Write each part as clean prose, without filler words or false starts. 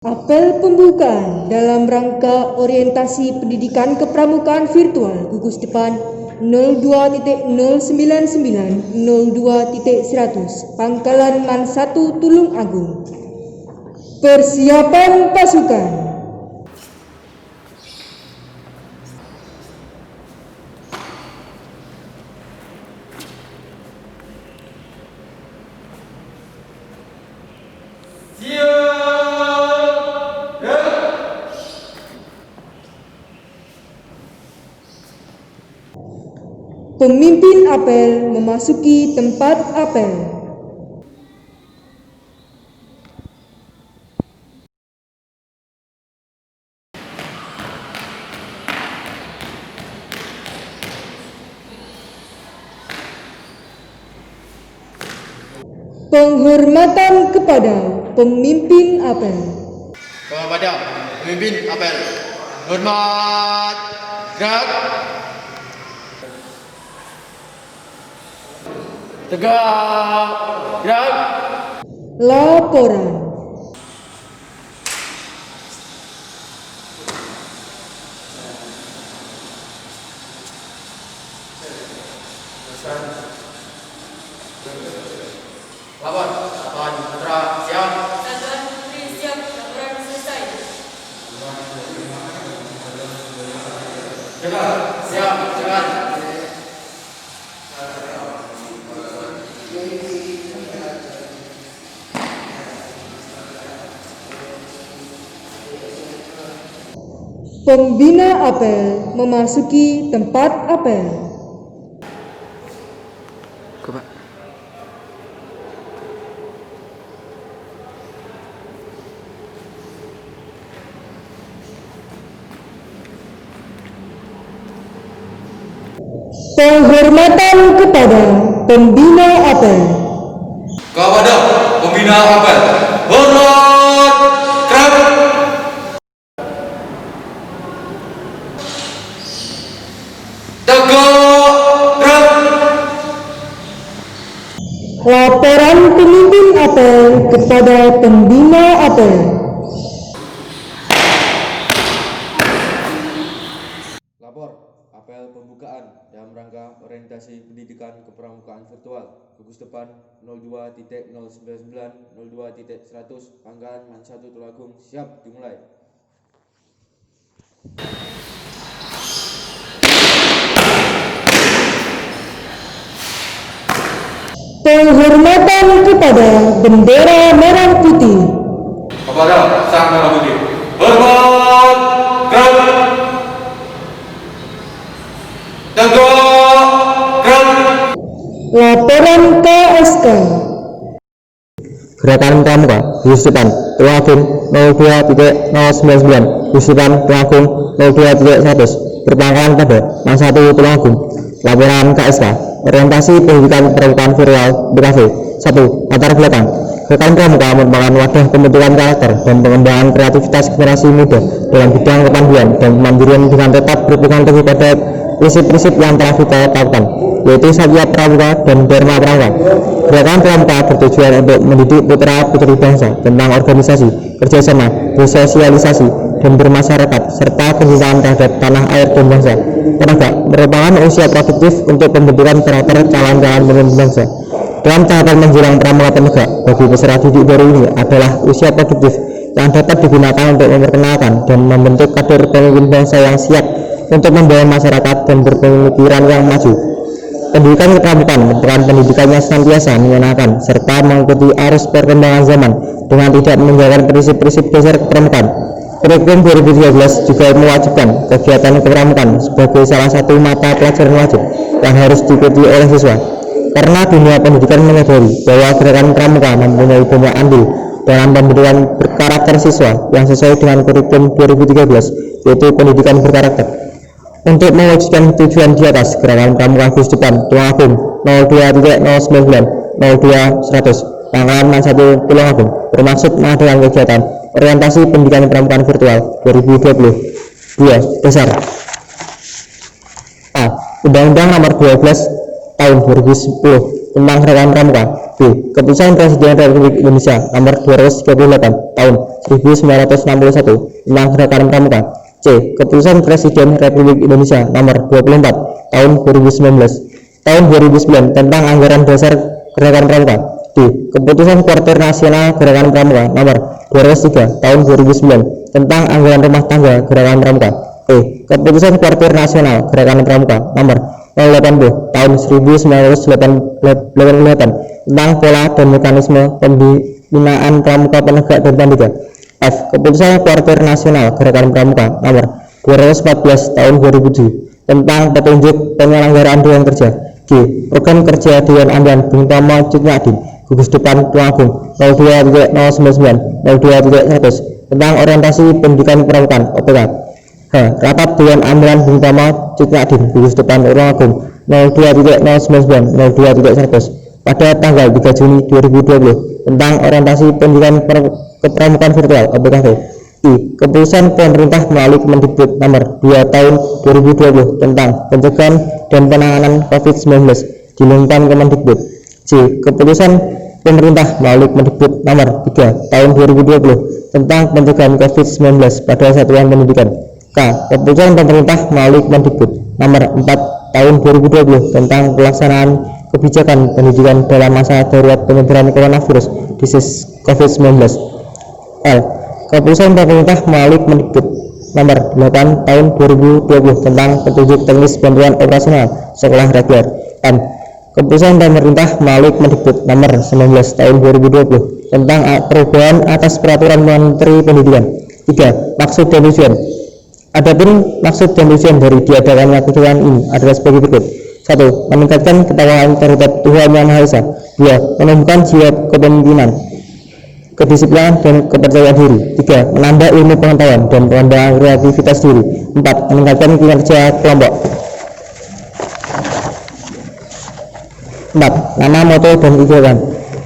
Apel pembukaan dalam rangka orientasi pendidikan kepramukaan virtual gugus depan 02.099 02.100 Pangkalan Man 1 Tulung Agung. Persiapan pasukan. Pemimpin apel memasuki tempat apel. Penghormatan kepada pemimpin apel. Kepada pemimpin apel, hormat, gerak, tegak, gerak. Laporan. Lapor, Tuan Putra siap. Tuan Putri siap, laporan selesai. Dengar, siap, jangan. Pembina apel memasuki tempat apel. Coba. Penghormatan kepada pembina apel. Kepada pembina apel, hormat, gerak. Tegak, gerak. Laporan pemimpin apel kepada pembina apel. Lapor, apel pembukaan dalam rangka orientasi pendidikan kepramukaan virtual gugus depan 02.099 02.100 Pangkalan Man 1 Tulungagung siap dimulai. Penghormatan kepada bendera merah putih. Kepada sang merah putih, hormat, gerak. Tegak, gerak. Laporan KSK. Gerakan Pramuka gugus depan Tulungagung 02.099 gugus depan Tulungagung 02.100 berpangkalan pada Man 1 Tulungagung. Laporan KSK orientasi pendidikan kepramukaan virtual BKV 1. Latar belakang. Gerakan Pramuka merupakan wadah pembentukan karakter dan pengembangan kreativitas generasi muda dalam bidang kepanduan dan kemandirian dengan tetap berpegang teguh pada prinsip-prinsip yang telah kita tetapkan, yaitu Satya Pramuka dan Dharma Pramuka. Gerakan Pramuka bertujuan untuk mendidik putra-putri bangsa tentang organisasi, kerjasama, bersosialisasi, dan bermasyarakat, serta kecintaan terhadap tanah air dan bangsa. Tenaga merupakan usia produktif untuk pembentukan karakter calon-calon pemimpin bangsa. Dalam tahapan menjelang Pramuka penegak bagi peserta didik baru ini adalah usia produktif yang dapat digunakan untuk memperkenalkan dan membentuk kader pemimpin bangsa yang siap untuk membawa masyarakat dan berpemikiran yang maju. Pendidikan kepramukaan merupakan pendidikan yang senantiasa menyenangkan serta mengikuti arus perkembangan zaman dengan tidak meninggalkan prinsip-prinsip dasar kepramukaan. Kurikulum 2013 juga mewajibkan kegiatan kepramukaan sebagai salah satu mata pelajaran wajib yang harus diikuti oleh siswa. Karena dunia pendidikan menyadari bahwa gerakan pramuka mempunyai banyak andil dalam pembentukan berkarakter siswa yang sesuai dengan kurikulum 2013, yaitu pendidikan berkarakter. Untuk mewujudkan tujuan di atas, gerakan pramuka gugus depan Tulungagung 02.099 02.100 Pangkalan Man 1 Tulungagung bermaksud mengadakan kegiatan orientasi pendidikan pramukaan virtual 2022 dasar. A. Undang-Undang Nomor 12 Tahun 2010 tentang gerakan pramuka. B. Keputusan Presiden Republik Indonesia Nomor 238 Tahun 1961 tentang Gerakan Pramuka. C. Keputusan Presiden Republik Indonesia Nomor 24 Tahun 2009 tentang Anggaran Dasar Gerakan Pramuka. D. Keputusan Kuartir Nasional Gerakan Pramuka Nomor 203 Tahun 2009 tentang Anggaran Rumah Tangga Gerakan Pramuka. E. Keputusan Kuartir Nasional Gerakan Pramuka Nomor 080 Tahun 1988 tentang pola dan mekanisme pembinaan pramuka penegak dan pandega. F. Keputusan Kuartir Nasional Gerakan Pramuka Nomor 214 Tahun 2007 tentang petunjuk penyelenggaraan Dewan Kerja. G. Program Kerja Dewan Amran Bung Tomo Cutnyadin Gugus Depan Tulungagung 02.099 02.100 tentang orientasi pendidikan pramukaan OPK. H. Rapat Dewan Amran Bung Tomo Cutnyadin Gugus Depan Tulungagung 02.099 02.100 pada tanggal 3 Juni 2020 tentang orientasi pendidikan kepramukaan virtual OPKV. I. Keputusan pemerintah melalui Kemendikbud Nomor 2 Tahun 2020 tentang pencegahan dan penanganan COVID-19 diumumkan Kemendikbud. C. Keputusan pemerintah melalui Kemendikbud Nomor 3 Tahun 2020 tentang pencegahan COVID-19 pada satuan pendidikan. K. Keputusan pemerintah melalui Kemendikbud Nomor 4 Tahun 2020 tentang pelaksanaan kebijakan pendidikan dalam masa darurat penyebaran coronavirus disease COVID-19. L. Keputusan pemerintah melalui Kemendikbud Nomor 8 Tahun 2020 tentang petunjuk teknis bantuan operasional sekolah reguler. M. Keputusan pemerintah melalui Kemendikbud Nomor 19 Tahun 2020 tentang perubahan atas peraturan Menteri Pendidikan. 3. Maksud dan tujuan. Adapun maksud dan tujuan dari diadakannya kegiatan ini adalah sebagai berikut. 1. Meningkatkan ketakwaan terhadap Tuhan Yang Maha Esa. 2. Menumbuhkan jiwa kepemimpinan, kedisiplinan dan kepercayaan diri. 3. Menambah ilmu pengetahuan dan pengembangan kreativitas diri. 4. Meningkatkan kinerja kelompok. 4. Nama, moto, dan kegiatan.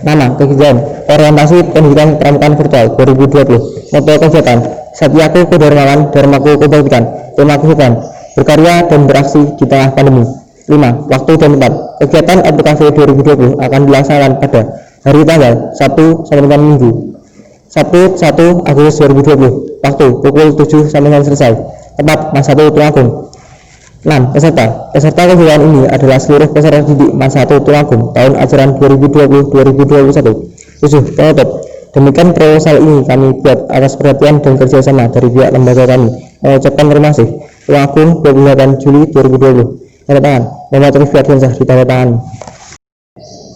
Nama kegiatan orientasi pendidikan pramukaan virtual 2020. Moto kegiatan Satyaku Kudarmawan Dharmaku Kebaikan. Tema kegiatan berkarya dan beraksi di tengah pandemi. 5. Waktu dan tempat. Kegiatan OPKV 2020 akan dilaksanakan pada hari tanggal 1 sampai dengan Minggu Sabtu 1 Agustus 2020. Waktu pukul 7 sampai dengan selesai. Tempat Mas 1 Tulungagung. 6. Peserta kegiatan ini adalah seluruh peserta didik Mas 1 Tulungagung tahun ajaran 2020-2021. 7. Penutup. Demikian proposal ini kami buat atas perhatian dan kerjasama dari pihak lembaga kami. Mengucapkan terima kasih. Tulungagung 28 Juli 2020. Tanda tangan Muhammad Rifki Ardiansyah ditanda tangan.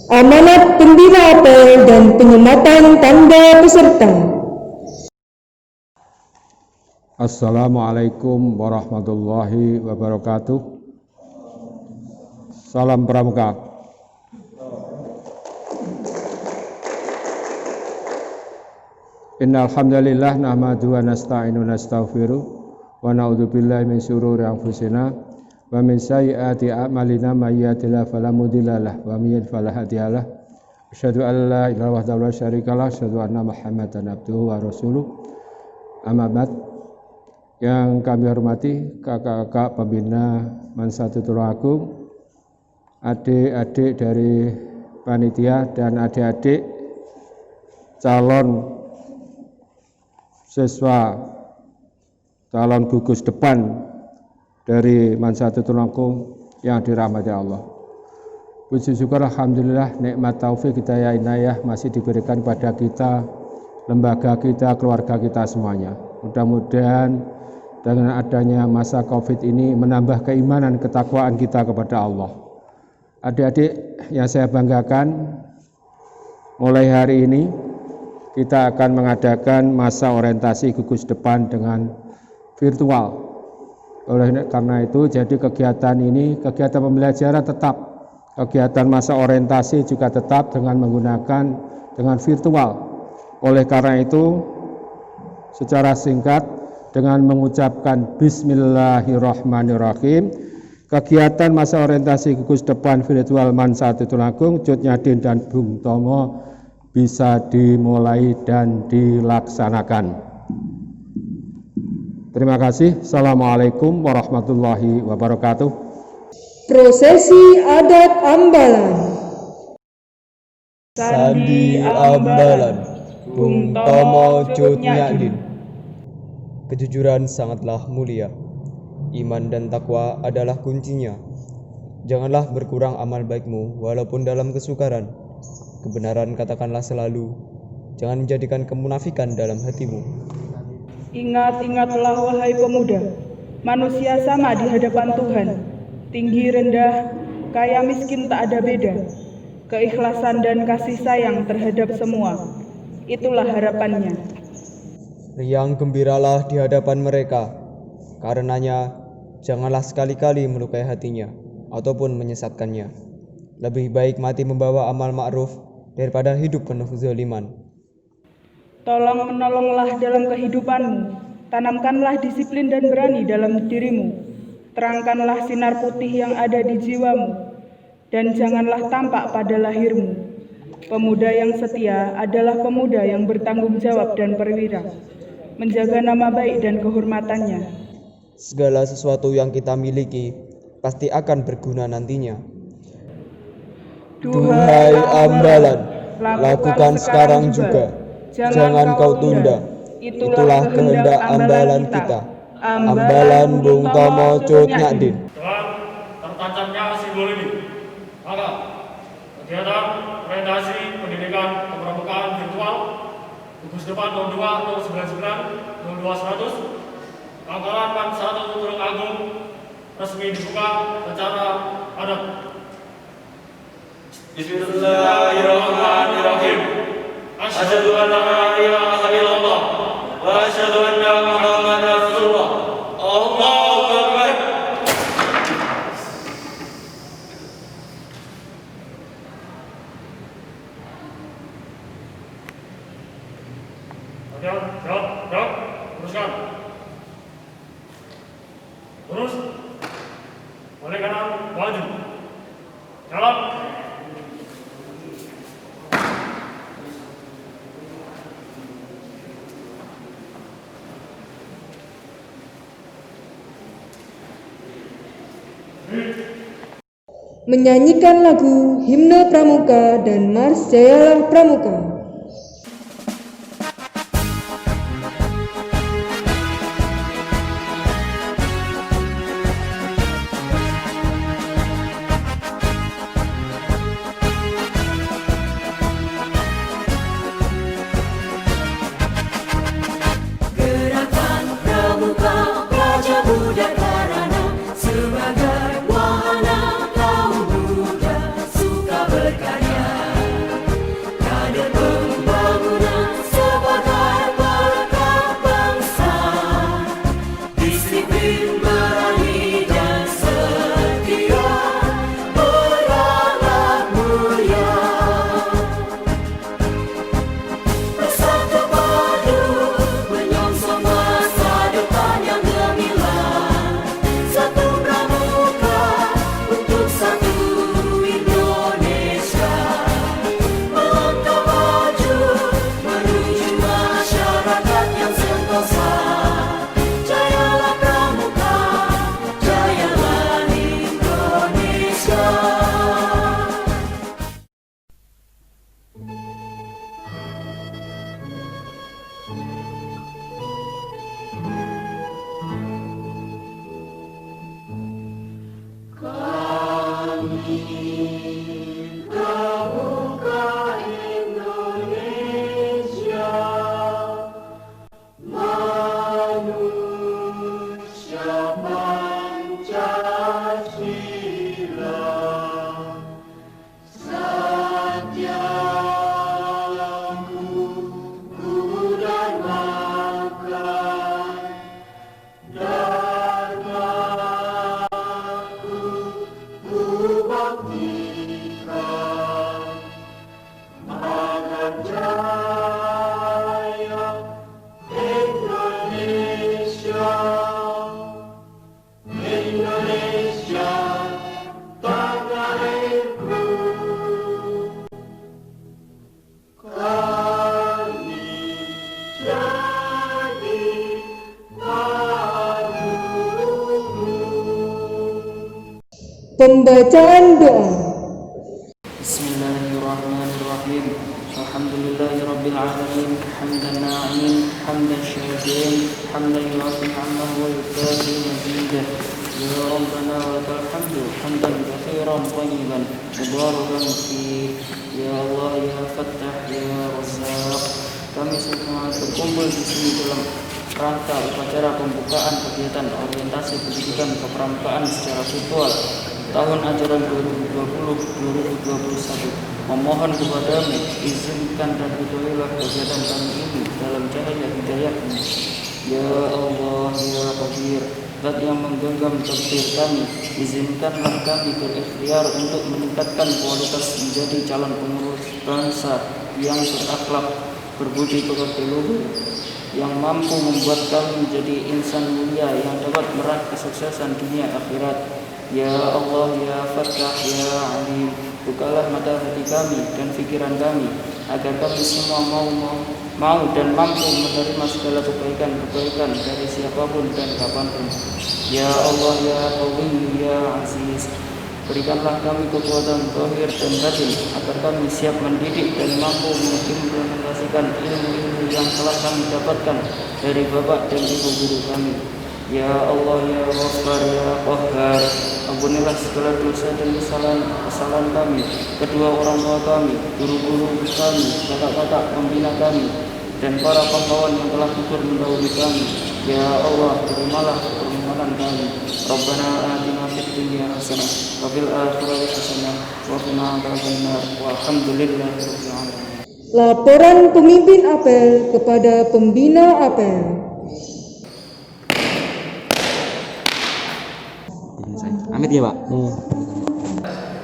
Amanat pembina apel dan penyematan tanda peserta. Assalamualaikum warahmatullahi wabarakatuh. Salam Pramuka. Innal hamdalillah nahmaduhu wa nasta'inu wa nastaghfiruh wa na'udzu billahi min syururi anfusina wa min sayyiati a'malina may yahdihillahu fala mudilla lahu wa may yudlil fala hadiya lahu. Asyhadu an la ilaha illallah wahdahu la syarika lahu, asyhadu anna Muhammadan abduhu wa rasuluh. Amma ba'd. Yang kami hormati kakak-kakak pembina Man 1 Tulungagung, adik-adik dari panitia dan adik-adik calon siswa calon gugus depan dari Man 1 Tulungagung yang dirahmati Allah. Puji syukur alhamdulillah nikmat taufik hidayah inayah masih diberikan pada kita, lembaga kita, keluarga kita semuanya. Mudah-mudahan dengan adanya masa Covid ini menambah keimanan ketakwaan kita kepada Allah. Adik-adik yang saya banggakan, mulai hari ini kita akan mengadakan masa orientasi gugus depan dengan virtual. Oleh karena itu, jadi kegiatan ini, kegiatan pembelajaran tetap, kegiatan masa orientasi juga tetap dengan menggunakan dengan virtual. Oleh karena itu, secara singkat dengan mengucapkan Bismillahirrahmanirrahim, kegiatan masa orientasi gugus depan virtual Man 1 Tulungagung, Cutnyadin dan Bung Tomo bisa dimulai dan dilaksanakan. Terima kasih. Assalamualaikum warahmatullahi wabarakatuh. Prosesi adat Ambalan. Sandi Ambalan, Bung Tomo Cut Nyadin. Kejujuran sangatlah mulia. Iman dan takwa adalah kuncinya. Janganlah berkurang amal baikmu walaupun dalam kesukaran. Kebenaran katakanlah selalu. Jangan menjadikan kemunafikan dalam hatimu. Ingat-ingatlah wahai pemuda, manusia sama di hadapan Tuhan. Tinggi rendah, kaya miskin tak ada beda. Keikhlasan dan kasih sayang terhadap semua, itulah harapannya. Riang gembiralah di hadapan mereka. Karenanya, janganlah sekali-kali melukai hatinya ataupun menyesatkannya. Lebih baik mati membawa amal ma'ruf daripada hidup penuh kezaliman. Tolong menolonglah dalam kehidupanmu. Tanamkanlah disiplin dan berani dalam dirimu. Terangkanlah sinar putih yang ada di jiwamu. Dan janganlah tampak pada lahirmu. Pemuda yang setia adalah pemuda yang bertanggung jawab dan perwira, menjaga nama baik dan kehormatannya. Segala sesuatu yang kita miliki pasti akan berguna nantinya. Duhai Ambalan, lakukan sekarang juga. Jangan kau tunda. Itulah kehendak Ambalan kita. Ambalan Bung Tomo Cut Nyadin. Dengan tertancapnya simbol ini, maka kegiatan orientasi pendidikan kepramukaan virtual gugus depan 02 099 02100 Pangkalan Pan 1 Tulung Agung resmi dibuka secara adat. Bismillahirrahmanirrahim. Asyhadu an la ilaha illallah wa asyhadu anna Muhammadar Rasulullah. Allahu Akbar. Siap, teruskan. Terus, oleh kanan, maju. Jalan. Menyanyikan lagu Himne Pramuka dan Mars Jayalah Pramuka. Gerakan Pramuka Praja Muda Karana sebagai wahana kaum muda suka berkarya. Kader pembangunan sebagai pelengkap bangsa. Disiplin, berani dan setia, berakhlak mulia. Bersatu padu menyongsong masa depan yang gemilang. Satu pramuka untuk satu Indonesia. Melangkah maju menuju masyarakat yang sentosa. Jayalah pramuka, jayalah Indonesia. Pramuka Indonesia, manusia Pancasila, satya kuku dan makan, dharmaku ku baktikan. Agar jaya Indonesia, Indonesia tanah airku. Kami jadi malumu. Pembacaan doa. Bismillahirrahmanirrahim. حمدا يوافي نعمه ويكافئ مزيده يا ربنا ولك الحمد حمدا كثيرا طيبا مباركا فيه ya Allah ya Fattah ya Razzaq. Kami semua berkumpul di sini dalam rangka upacara pembukaan kegiatan orientasi pendidikan kepramukaan secara virtual tahun ajaran 2020-2021. Memohon kepadamu, izinkan dan ridhoilah kegiatan kami ini dalam cahaya hidayah-Mu. Ya Allah, ya Qadir, Zat yang menggenggam takdir kami, izinkanlah kami berikhtiar untuk meningkatkan kualitas menjadi calon pengurus bangsa yang berakhlak, berbudi pekerti luhur, yang mampu membuat kami menjadi insan mulia yang dapat meraih kesuksesan dunia akhirat. Ya Allah, ya Fattah, ya Alim, bukalah mata hati kami dan pikiran kami agar kami semua mau dan mampu menerima segala kebaikan dari siapapun dan kapanpun. Ya Allah, ya Qawi, ya Aziz, berikanlah kami kekuatan zahir dan batin agar kami siap mendidik dan mampu mengimplementasikan ilmu-ilmu yang telah kami dapatkan dari bapak dan ibu guru kami. Ya Allah, ya Ghaffar, ya Qahhar, ampunilah segala dosa dan kesalahan kami, kedua orang tua kami, guru-guru kami, kakak-kakak pembina kami, dan para pahlawan yang telah gugur mendahului kami. Ya Allah, terimalah permohonan kami. Rabbana atina fid dunya hasanah wa fil akhirati hasanah wa qina adzabannar. Walhamdulillahirabbil alamin. Laporan pemimpin apel kepada pembina apel. Amit ya Pak.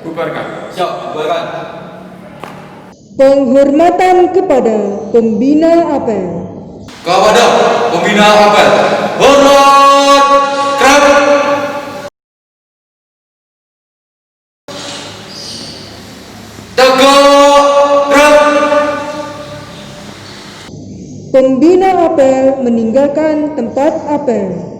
Bubarkan. Siap, bubarkan. Penghormatan kepada pembina apel. Kepada pembina apel. Hormat kerap. Tegak kerap. Pembina apel meninggalkan tempat apel.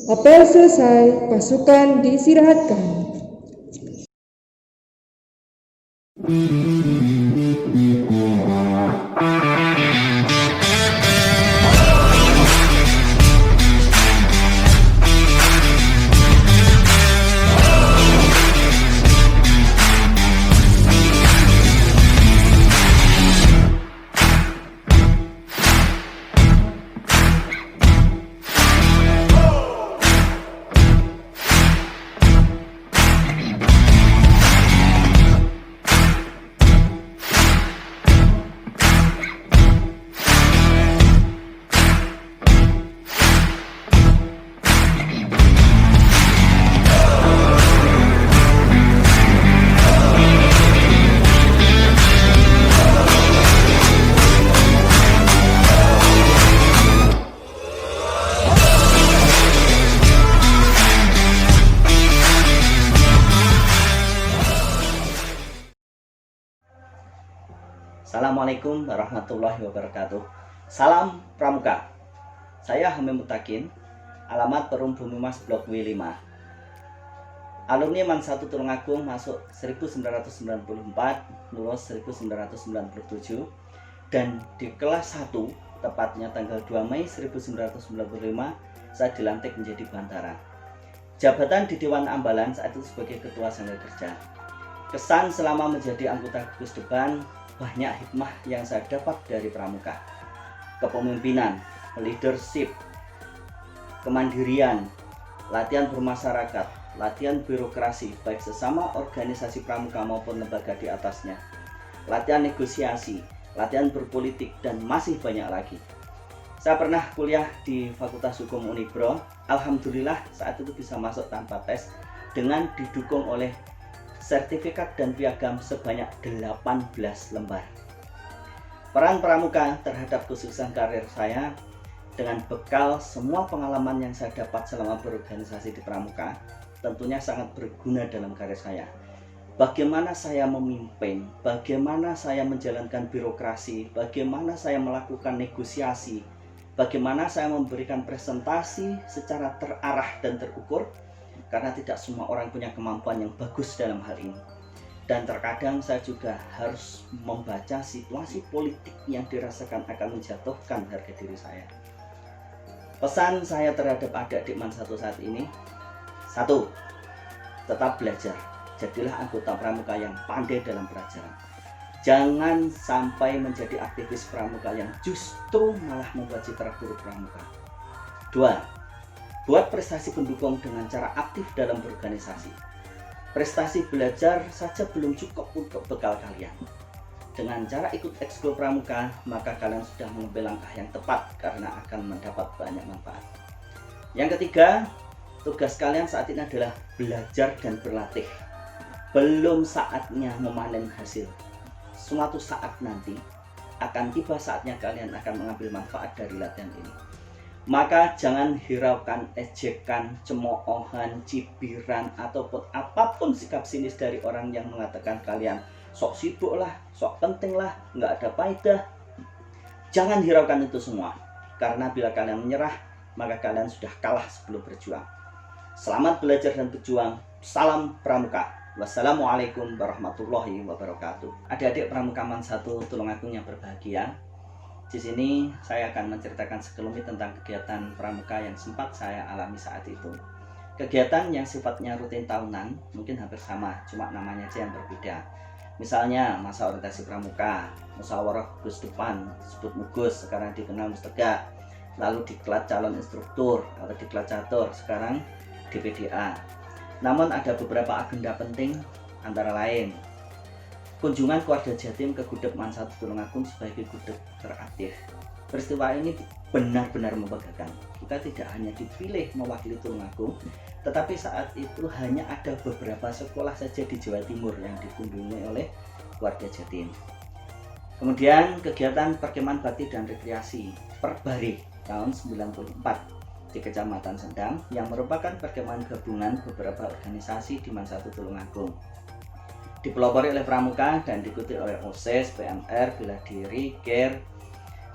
Apel selesai, pasukan diistirahatkan. Assalamualaikum warahmatullahi wabarakatuh. Salam Pramuka. Saya Hamim Mutakin, alamat Perum Bumi Mas Blok W5. Alumni MAN 1 Tulungagung masuk 1994, lulus 1997, dan di kelas 1, tepatnya tanggal 2 Mei 1995, saya dilantik menjadi Bantara. Jabatan di Dewan Ambalan saat itu sebagai Ketua Sangga Kerja. Kesan selama menjadi anggota gugus depan, banyak hikmah yang saya dapat dari Pramuka. Kepemimpinan, leadership, kemandirian, latihan bermasyarakat, latihan birokrasi baik sesama organisasi Pramuka maupun lembaga di atasnya, latihan negosiasi, latihan berpolitik, dan masih banyak lagi. Saya pernah kuliah di Fakultas Hukum Unibro. Alhamdulillah saat itu bisa masuk tanpa tes dengan didukung oleh sertifikat dan piagam sebanyak 18 lembar. Peran Pramuka terhadap kesuksesan karir saya dengan bekal semua pengalaman yang saya dapat selama berorganisasi di Pramuka tentunya sangat berguna dalam karir saya. Bagaimana saya memimpin, bagaimana saya menjalankan birokrasi, bagaimana saya melakukan negosiasi, bagaimana saya memberikan presentasi secara terarah dan terukur, karena tidak semua orang punya kemampuan yang bagus dalam hal ini. Dan terkadang saya juga harus membaca situasi politik yang dirasakan akan menjatuhkan harga diri saya. Pesan saya terhadap adik-adik Man 1 saat ini, 1. Tetap belajar. Jadilah anggota pramuka yang pandai dalam pelajaran. Jangan sampai menjadi aktivis pramuka yang justru malah membuat citra buruk pramuka. 2. Buat prestasi pendukung dengan cara aktif dalam berorganisasi. Prestasi belajar saja belum cukup untuk bekal kalian. Dengan cara ikut ekskul pramuka, maka kalian sudah mengambil langkah yang tepat karena akan mendapat banyak manfaat. Yang ketiga, tugas kalian saat ini adalah belajar dan berlatih. Belum saatnya memanen hasil. Suatu saat nanti akan tiba saatnya kalian akan mengambil manfaat dari latihan ini. Maka jangan hiraukan ejekan, cemoohan, cibiran, ataupun apapun sikap sinis dari orang yang mengatakan kalian sok sibuk lah, sok penting lah, nggak ada faedah. Jangan hiraukan itu semua, karena bila kalian menyerah, maka kalian sudah kalah sebelum berjuang. Selamat belajar dan berjuang. Salam Pramuka. Wassalamualaikum warahmatullahi wabarakatuh. Adik-adik Pramuka Man 1 Tulungagung yang berbahagia, di sini saya akan menceritakan sekelumit tentang kegiatan pramuka yang sempat saya alami saat itu. Kegiatan yang sifatnya rutin tahunan, mungkin hampir sama, cuma namanya aja yang berbeda. Misalnya masa orientasi pramuka, musyawarah Gus Depan, disebut Mugus, sekarang dikenal Mustegak. Lalu diklat calon instruktur atau diklat catur, sekarang DPDA. Namun ada beberapa agenda penting, antara lain kunjungan keluarga Jatim ke Gudeg Man 1 Tulungagung sebagai gudeg teraktif. Peristiwa ini benar-benar membanggakan. Kita tidak hanya dipilih mewakili Tulungagung, tetapi saat itu hanya ada beberapa sekolah saja di Jawa Timur yang dikunjungi oleh keluarga Jatim. Kemudian kegiatan perkemahan bakti dan rekreasi Perbari tahun 94 di Kecamatan Sendang yang merupakan perkemahan gabungan beberapa organisasi di Man 1 Tulungagung. Dipelopori oleh pramuka dan diikuti oleh OSIS, PMR, Bela Diri, CARE.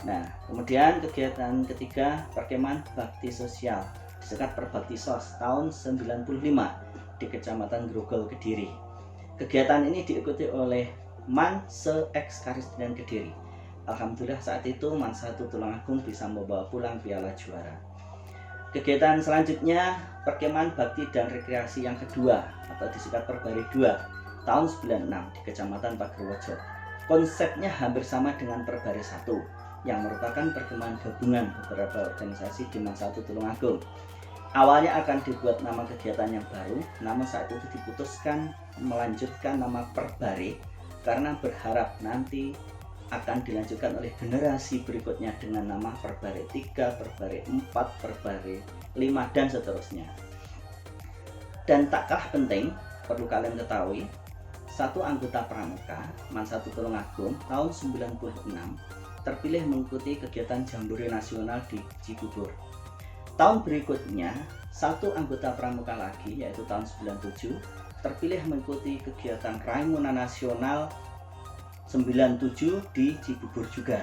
Nah, kemudian kegiatan ketiga perkemahan bakti sosial disingkat Perbaktisos tahun 95 di Kecamatan Grogol, Kediri. Kegiatan ini diikuti oleh Man se-ex Karisdinaan Kediri. Alhamdulillah saat itu Man 1 Tulungagung bisa membawa pulang piala juara. Kegiatan selanjutnya perkemahan bakti dan rekreasi yang kedua atau disingkat Perbari 2 tahun 96 di Kecamatan Pagerwojo. Konsepnya hampir sama dengan Perbari 1 yang merupakan perkemahan gabungan beberapa organisasi di Man 1 Tulungagung. Awalnya akan dibuat nama kegiatan yang baru, namun saat itu diputuskan melanjutkan nama Perbari karena berharap nanti akan dilanjutkan oleh generasi berikutnya dengan nama Perbari 3, Perbari 4, Perbari 5, dan seterusnya. Dan tak kalah penting, perlu kalian ketahui, satu anggota pramuka Man 1 Tulungagung tahun 96 terpilih mengikuti kegiatan Jambore Nasional di Cibubur. Tahun berikutnya, satu anggota pramuka lagi, yaitu tahun 97, terpilih mengikuti kegiatan Raimuna Nasional 97 di Cibubur juga.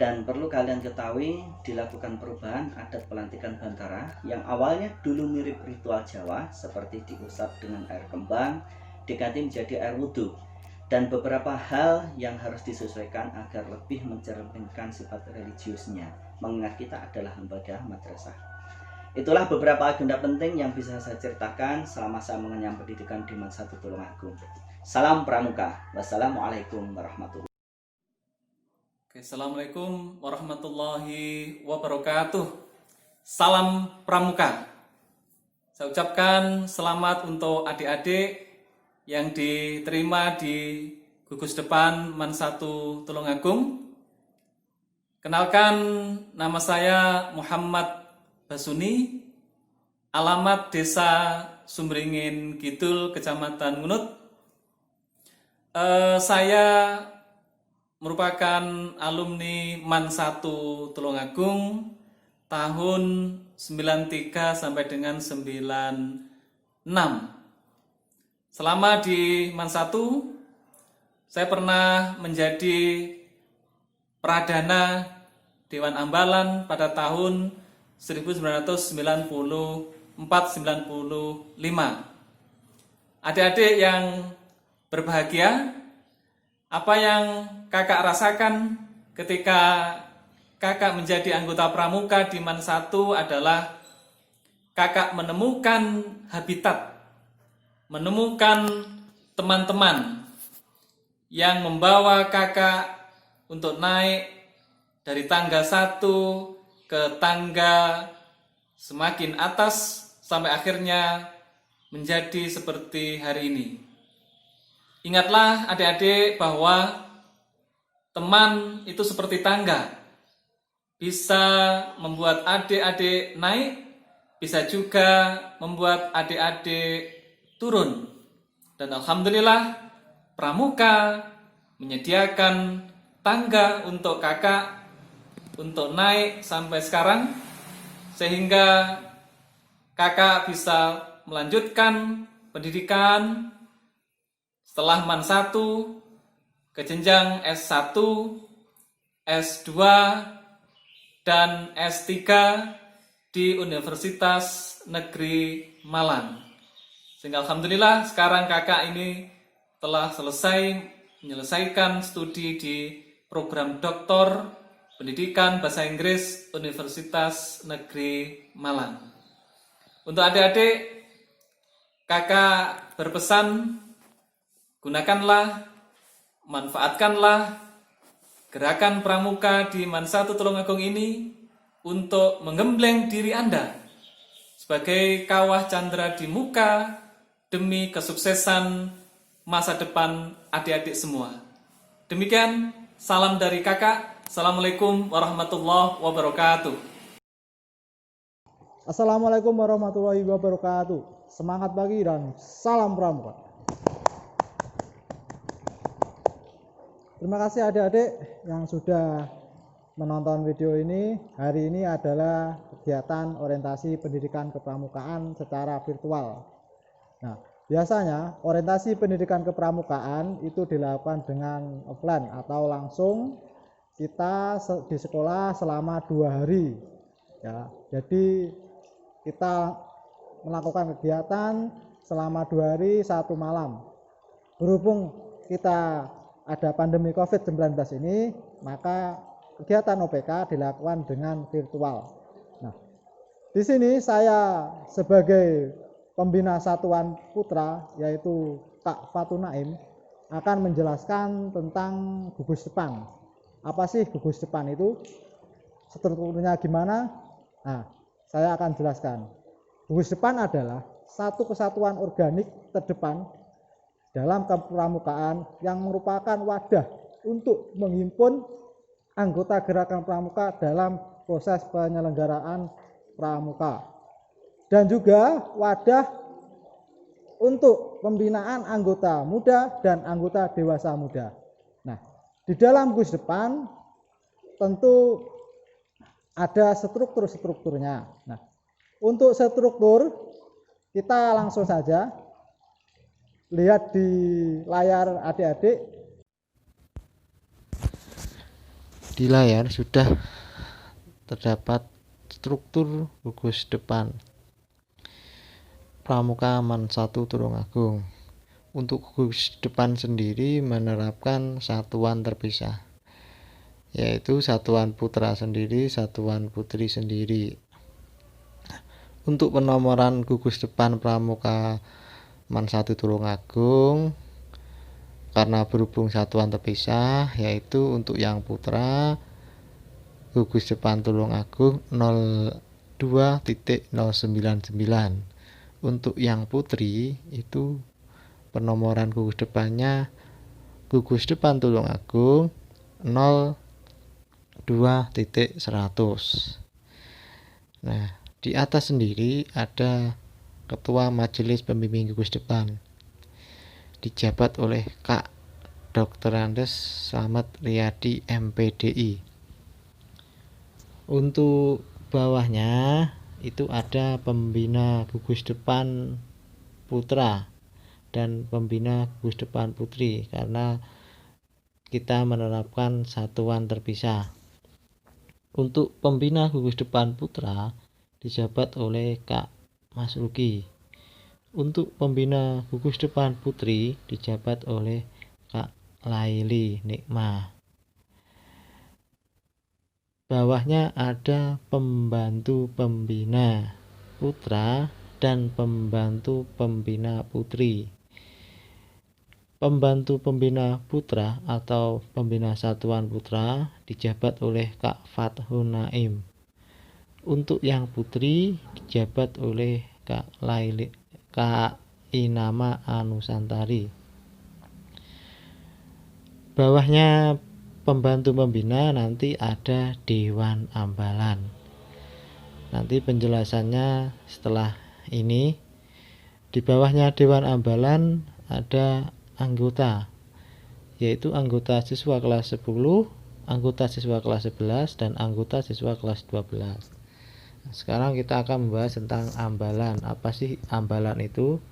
Dan perlu kalian ketahui, dilakukan perubahan adat pelantikan Bantara yang awalnya dulu mirip ritual Jawa seperti diusap dengan air kembang, diganti menjadi air wudhu, dan beberapa hal yang harus disesuaikan agar lebih mencerminkan sifat religiusnya, mengingat kita adalah lembaga madrasah. Itulah beberapa agenda penting yang bisa saya ceritakan selama saya mengenyam pendidikan di Man 1 Tulungagung. Salam Pramuka. Wassalamualaikum warahmatullahi wabarakatuh. Assalamualaikum warahmatullahi wabarakatuh. Salam Pramuka. Saya ucapkan selamat untuk adik-adik yang diterima di gugus depan Man 1 Tulungagung. Kenalkan, nama saya Muhammad Basuni, alamat Desa Sumringin Kidul, Kecamatan Ngunut. Saya merupakan alumni Man 1 Tulungagung tahun 93 sampai dengan 96. Selama di Man 1, saya pernah menjadi Pradana Dewan Ambalan pada tahun 1994-95. Adik-adik yang berbahagia. Apa yang kakak rasakan ketika kakak menjadi anggota pramuka di MAN 1 adalah kakak menemukan habitat, menemukan teman-teman yang membawa kakak untuk naik dari tangga 1 ke tangga semakin atas sampai akhirnya menjadi seperti hari ini. Ingatlah adik-adik bahwa teman itu seperti tangga, bisa membuat adik-adik naik, bisa juga membuat adik-adik turun. Dan alhamdulillah pramuka menyediakan tangga untuk kakak untuk naik sampai sekarang, sehingga kakak bisa melanjutkan pendidikan setelah MAN 1 ke jenjang S1, S2, dan S3 di Universitas Negeri Malang. Sehingga alhamdulillah sekarang kakak ini telah menyelesaikan studi di program doktor pendidikan bahasa Inggris Universitas Negeri Malang. Untuk adik-adik, kakak berpesan, gunakanlah, manfaatkanlah gerakan pramuka di MAN 1 Tulungagung ini untuk menggembleng diri Anda sebagai kawah candra di muka demi kesuksesan masa depan adik-adik semua. Demikian, salam dari kakak. Assalamualaikum warahmatullahi wabarakatuh. Assalamualaikum warahmatullahi wabarakatuh. Semangat pagi dan salam pramuka. Terima kasih adik-adik yang sudah menonton video ini. Hari ini adalah kegiatan orientasi pendidikan kepramukaan secara virtual. Nah, biasanya orientasi pendidikan kepramukaan itu dilakukan dengan offline atau langsung kita di sekolah selama 2 hari. Ya, jadi kita melakukan kegiatan selama 2 hari 1 malam. Berhubung kita ada pandemi COVID-19 ini, maka kegiatan OPK dilakukan dengan virtual. Nah, di sini saya sebagai pembina Satuan Putra, yaitu Kak Fatul Naim, akan menjelaskan tentang gugus depan. Apa sih gugus depan itu? Strukturnya gimana? Nah, saya akan jelaskan. Gugus depan adalah satu kesatuan organik terdepan dalam kepramukaan yang merupakan wadah untuk menghimpun anggota gerakan pramuka dalam proses penyelenggaraan pramuka, dan juga wadah untuk pembinaan anggota muda dan anggota dewasa muda. Nah, di dalam gugus depan tentu ada strukturnya. Nah, untuk struktur kita langsung saja lihat di layar adik-adik. Di layar sudah terdapat struktur gugus depan pramuka MAN 1 Tulungagung. Untuk gugus depan sendiri menerapkan satuan terpisah, yaitu satuan putra sendiri, satuan putri sendiri. Untuk penomoran gugus depan pramuka MAN 1 Tulungagung, karena berhubung satuan terpisah, yaitu untuk yang putra gugus depan Tulungagung 02.099. Untuk yang putri itu penomoran gugus depannya gugus depan Tulungagung 02.100. Nah, di atas sendiri ada Ketua Majelis Pembimbing Gugus Depan, dijabat oleh Kak Dr. Andes Slamet Riyadi MPDI. Untuk bawahnya itu ada pembina gugus depan putra dan pembina gugus depan putri, karena kita menerapkan satuan terpisah. Untuk pembina gugus depan putra dijabat oleh Kak Mas Luki. Untuk pembina gugus depan putri dijabat oleh Kak Laili Nikmah. Bawahnya ada pembantu pembina putra dan pembantu pembina putri. Pembantu pembina putra atau pembina satuan putra dijabat oleh Kak Fathun Naim. Untuk yang putri dijabat oleh Kak Inama Anusantari. Bawahnya pembantu pembina nanti ada Dewan Ambalan. Nanti penjelasannya setelah ini. Di bawahnya Dewan Ambalan ada anggota, yaitu anggota siswa kelas 10, anggota siswa kelas 11, dan anggota siswa kelas 12. Sekarang kita akan membahas tentang ambalan. Apa sih ambalan itu?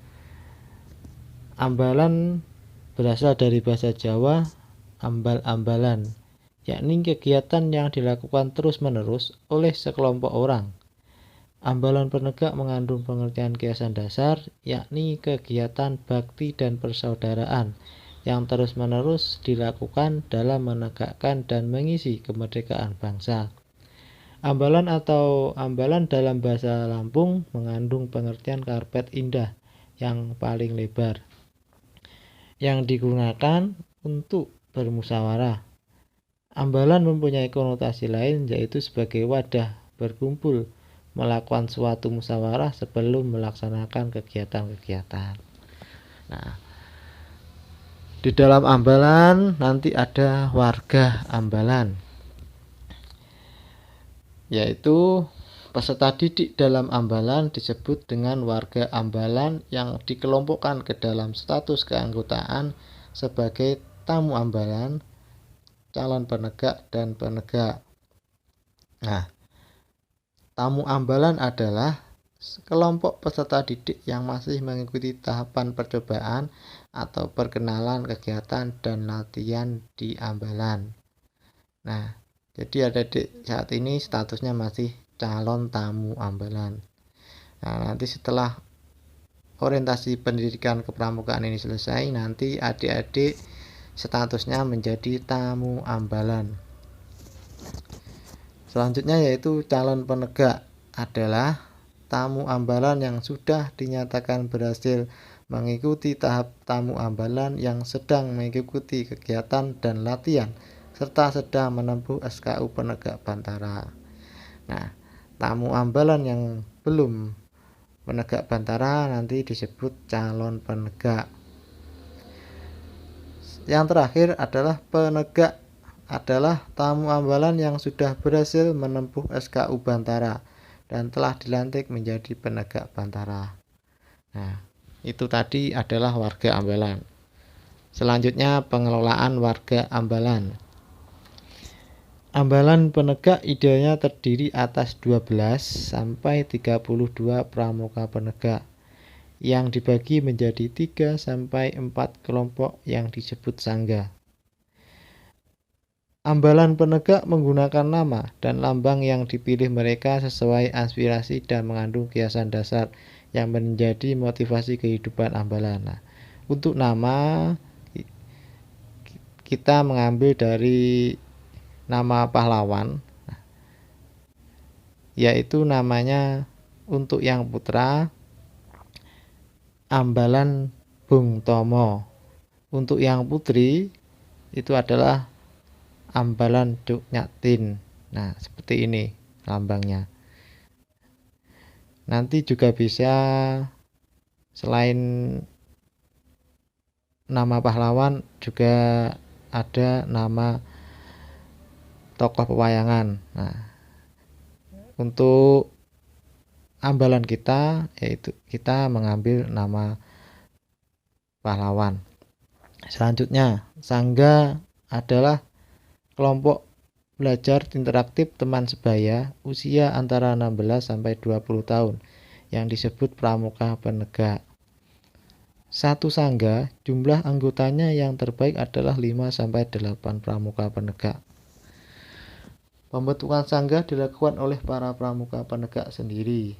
Ambalan berasal dari bahasa Jawa ambal-ambalan, yakni kegiatan yang dilakukan terus-menerus oleh sekelompok orang. Ambalan penegak mengandung pengertian kiasan dasar, yakni kegiatan bakti dan persaudaraan yang terus-menerus dilakukan dalam menegakkan dan mengisi kemerdekaan bangsa. Ambalan atau ambalan dalam bahasa Lampung mengandung pengertian karpet indah yang paling lebar, yang digunakan untuk bermusyawarah. Ambalan mempunyai konotasi lain, yaitu sebagai wadah berkumpul melakukan suatu musyawarah sebelum melaksanakan kegiatan-kegiatan. Nah, di dalam ambalan nanti ada warga ambalan, yaitu peserta didik dalam ambalan disebut dengan warga ambalan yang dikelompokkan ke dalam status keanggotaan sebagai tamu ambalan, calon penegak, dan penegak. Nah, tamu ambalan adalah kelompok peserta didik yang masih mengikuti tahapan percobaan atau perkenalan kegiatan dan latihan di ambalan. Nah, jadi adik-adik saat ini statusnya masih calon tamu ambalan. Nah, nanti setelah orientasi pendidikan kepramukaan ini selesai, nanti adik-adik statusnya menjadi tamu ambalan. Selanjutnya yaitu calon penegak, adalah tamu ambalan yang sudah dinyatakan berhasil mengikuti tahap tamu ambalan yang sedang mengikuti kegiatan dan latihan serta sedang menempuh SKU penegak bantara. Nah, tamu ambalan yang belum penegak bantara nanti disebut calon penegak. Yang terakhir adalah penegak, adalah tamu ambalan yang sudah berhasil menempuh SKU bantara dan telah dilantik menjadi penegak bantara. Nah, itu tadi adalah warga ambalan. Selanjutnya pengelolaan warga ambalan. Ambalan penegak idealnya terdiri atas 12 sampai 32 pramuka penegak yang dibagi menjadi 3 sampai 4 kelompok yang disebut sangga. Ambalan penegak menggunakan nama dan lambang yang dipilih mereka sesuai aspirasi dan mengandung kiasan dasar yang menjadi motivasi kehidupan ambalan. Nah, untuk nama kita mengambil dari nama pahlawan, yaitu namanya untuk yang putra Ambalan Bung Tomo, untuk yang putri itu adalah Ambalan Duk Nyatin. Nah, seperti ini lambangnya. Nanti juga bisa selain nama pahlawan juga ada nama tokoh pewayangan. Nah, untuk ambalan kita yaitu kita mengambil nama pahlawan. Selanjutnya, sangga adalah kelompok belajar interaktif teman sebaya usia antara 16 sampai 20 tahun yang disebut pramuka penegak. Satu sangga jumlah anggotanya yang terbaik adalah 5 sampai 8 pramuka penegak. Pembentukan sangga dilakukan oleh para pramuka penegak sendiri.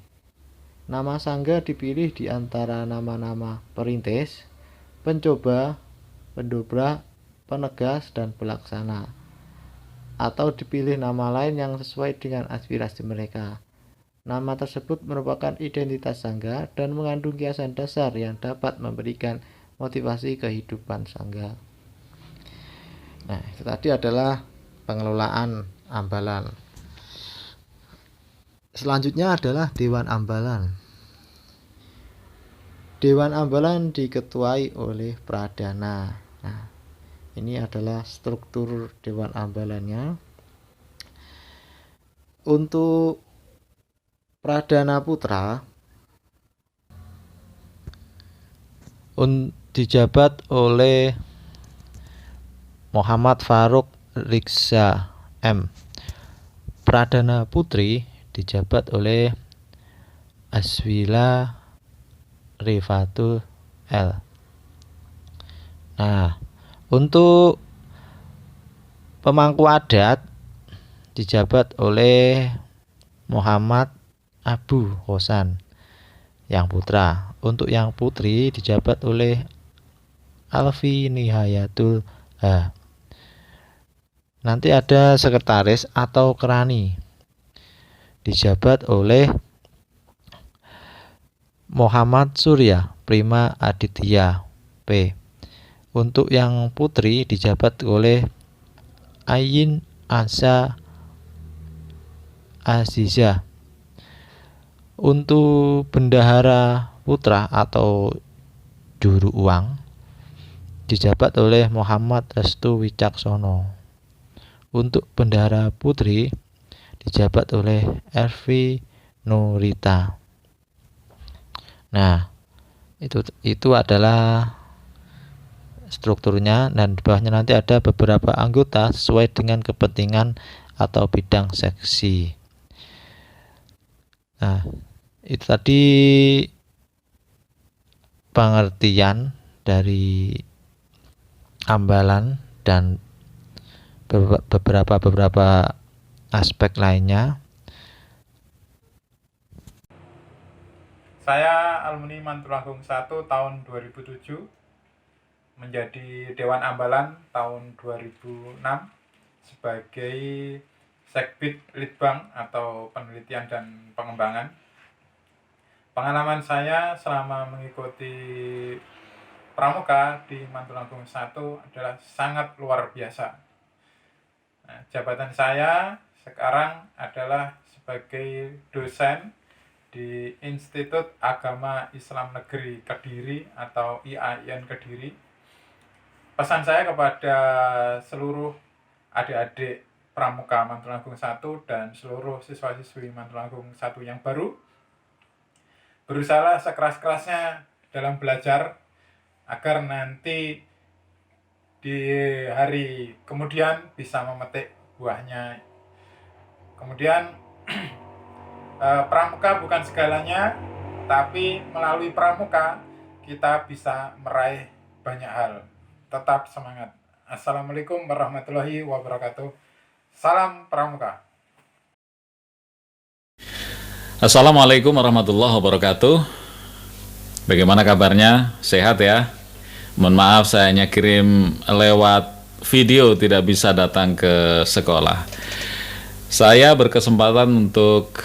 Nama sangga dipilih di antara nama-nama perintis, pencoba, pendobrak, penegas, dan pelaksana, atau dipilih nama lain yang sesuai dengan aspirasi mereka. Nama tersebut merupakan identitas sangga dan mengandung kiasan dasar yang dapat memberikan motivasi kehidupan sangga. Nah, itu tadi adalah pengelolaan ambalan. Selanjutnya adalah Dewan Ambalan. Dewan Ambalan diketuai oleh Pradana. Nah, ini adalah struktur Dewan Ambalannya. Untuk Pradana Putra dijabat oleh Muhammad Faruk Riksa M. Pradana Putri dijabat oleh Aswila Rifatul L. Nah, untuk pemangku adat dijabat oleh Muhammad Abu Hosan yang putra. Untuk yang putri dijabat oleh Alfi Nihayatul H. Nanti ada sekretaris atau kerani dijabat oleh Muhammad Surya Prima Aditya P. Untuk yang putri dijabat oleh Ayin Asa Azizah. Untuk bendahara putra atau juru uang dijabat oleh Muhammad Restu Wicaksono. Untuk bendahara putri dijabat oleh Ervi Nurita. Nah, itu adalah strukturnya, dan di bawahnya nanti ada beberapa anggota sesuai dengan kepentingan atau bidang seksi. Nah, itu tadi pengertian dari ambalan dan beberapa aspek lainnya. Saya alumni Mantulangung 1 tahun 2007, menjadi Dewan Ambalan tahun 2006 sebagai Sekbid Litbang atau Penelitian dan Pengembangan. Pengalaman saya selama mengikuti pramuka di Mantulangung 1 adalah sangat luar biasa. Nah, jabatan saya sekarang adalah sebagai dosen di Institut Agama Islam Negeri Kediri atau IAIN Kediri. Pesan saya kepada seluruh adik-adik pramuka Mantulangung 1 dan seluruh siswa-siswi Mantulangung 1 yang baru, berusaha sekeras-kerasnya dalam belajar agar nanti di hari kemudian bisa memetik buahnya. Kemudian pramuka bukan segalanya, tapi melalui pramuka kita bisa meraih banyak hal. Tetap semangat. Assalamualaikum warahmatullahi wabarakatuh. Salam pramuka. Assalamualaikum warahmatullahi wabarakatuh. Bagaimana kabarnya? Sehat ya? Mohon maaf saya hanya kirim lewat video, tidak bisa datang ke sekolah. Saya berkesempatan untuk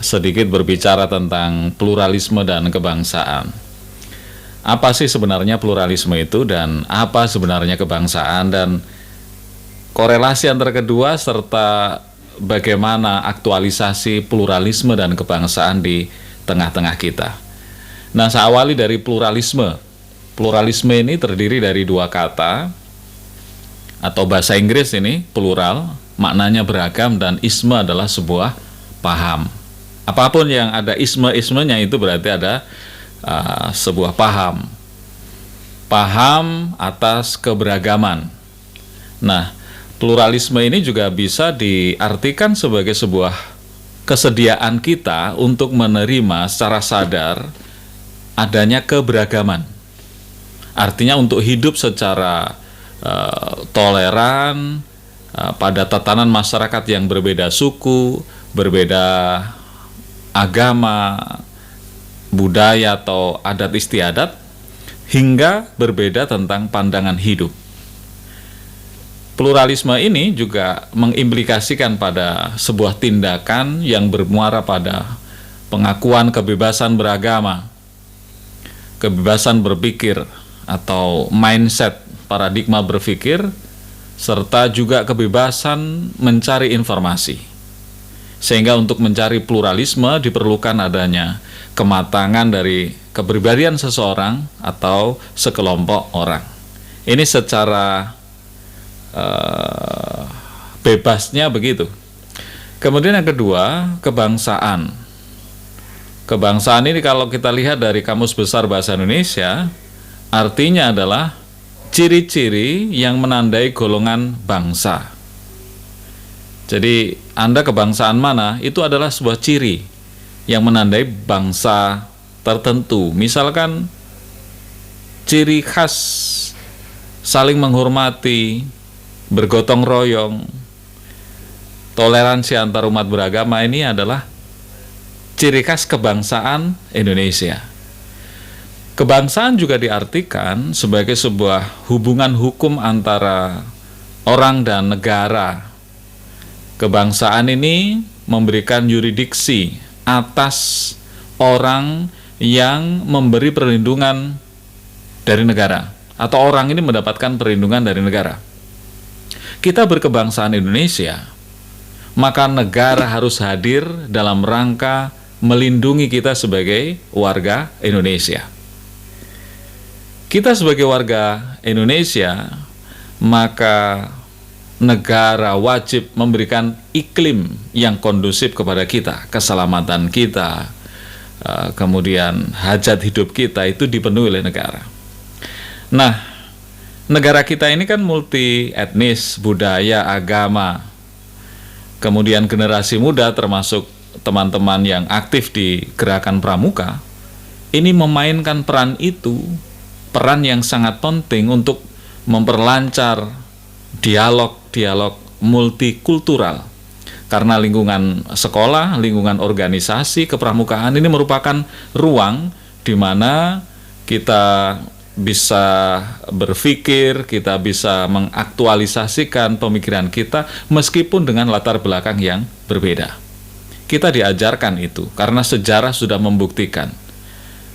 sedikit berbicara tentang pluralisme dan kebangsaan. Apa sih sebenarnya pluralisme itu dan apa sebenarnya kebangsaan, dan korelasi antara kedua, serta bagaimana aktualisasi pluralisme dan kebangsaan di tengah-tengah kita. Nah, saya awali dari pluralisme. Pluralisme ini terdiri dari dua kata, atau bahasa Inggris ini plural, maknanya beragam, dan isme adalah sebuah paham. Apapun yang ada isme-ismenya itu berarti ada sebuah paham. Paham atas keberagaman. Nah, pluralisme ini juga bisa diartikan sebagai sebuah kesediaan kita untuk menerima secara sadar adanya keberagaman. Artinya untuk hidup secara toleran pada tatanan masyarakat yang berbeda suku, berbeda agama, budaya atau adat istiadat, hingga berbeda tentang pandangan hidup. Pluralisme ini juga mengimplikasikan pada sebuah tindakan yang bermuara pada pengakuan kebebasan beragama, kebebasan berpikir atau mindset, paradigma berpikir, serta juga kebebasan mencari informasi. Sehingga untuk mencari pluralisme diperlukan adanya kematangan dari kepribadian seseorang atau sekelompok orang. Ini secara bebasnya begitu. Kemudian yang kedua, kebangsaan. Kebangsaan ini kalau kita lihat dari Kamus Besar Bahasa Indonesia, artinya adalah ciri-ciri yang menandai golongan bangsa. Jadi Anda kebangsaan mana, itu adalah sebuah ciri yang menandai bangsa tertentu. Misalkan ciri khas saling menghormati, bergotong royong, toleransi antar umat beragama, ini adalah ciri khas kebangsaan Indonesia. Kebangsaan juga diartikan sebagai sebuah hubungan hukum antara orang dan negara. Kebangsaan ini memberikan yurisdiksi atas orang yang memberi perlindungan dari negara, atau orang ini mendapatkan perlindungan dari negara. Kita berkebangsaan Indonesia, maka negara harus hadir dalam rangka melindungi kita sebagai warga Indonesia. Kita sebagai warga Indonesia, maka negara wajib memberikan iklim yang kondusif kepada kita, keselamatan kita, kemudian hajat hidup kita itu dipenuhi oleh negara. Nah, negara kita ini kan multi etnis, budaya, agama. Kemudian generasi muda termasuk teman-teman yang aktif di gerakan pramuka ini memainkan peran itu, peran yang sangat penting untuk memperlancar dialog-dialog multikultural. Karena lingkungan sekolah, lingkungan organisasi, kepramukaan ini merupakan ruang di mana kita bisa berpikir, kita bisa mengaktualisasikan pemikiran kita meskipun dengan latar belakang yang berbeda. Kita diajarkan itu karena sejarah sudah membuktikan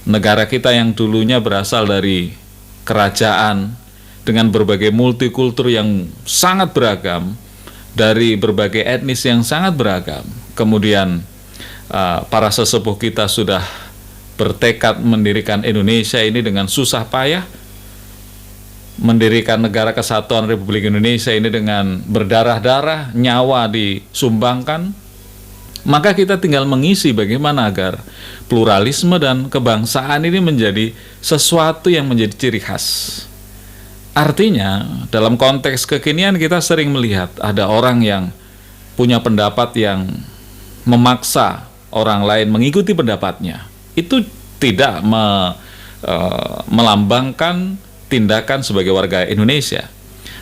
negara kita yang dulunya berasal dari kerajaan dengan berbagai multikultur yang sangat beragam, dari berbagai etnis yang sangat beragam. Kemudian para sesepuh kita sudah bertekad mendirikan Indonesia ini dengan susah payah, mendirikan negara kesatuan Republik Indonesia ini dengan berdarah-darah, nyawa disumbangkan. Maka kita tinggal mengisi bagaimana agar pluralisme dan kebangsaan ini menjadi sesuatu yang menjadi ciri khas. Artinya, dalam konteks kekinian kita sering melihat ada orang yang punya pendapat yang memaksa orang lain mengikuti pendapatnya. Itu tidak melambangkan tindakan sebagai warga Indonesia.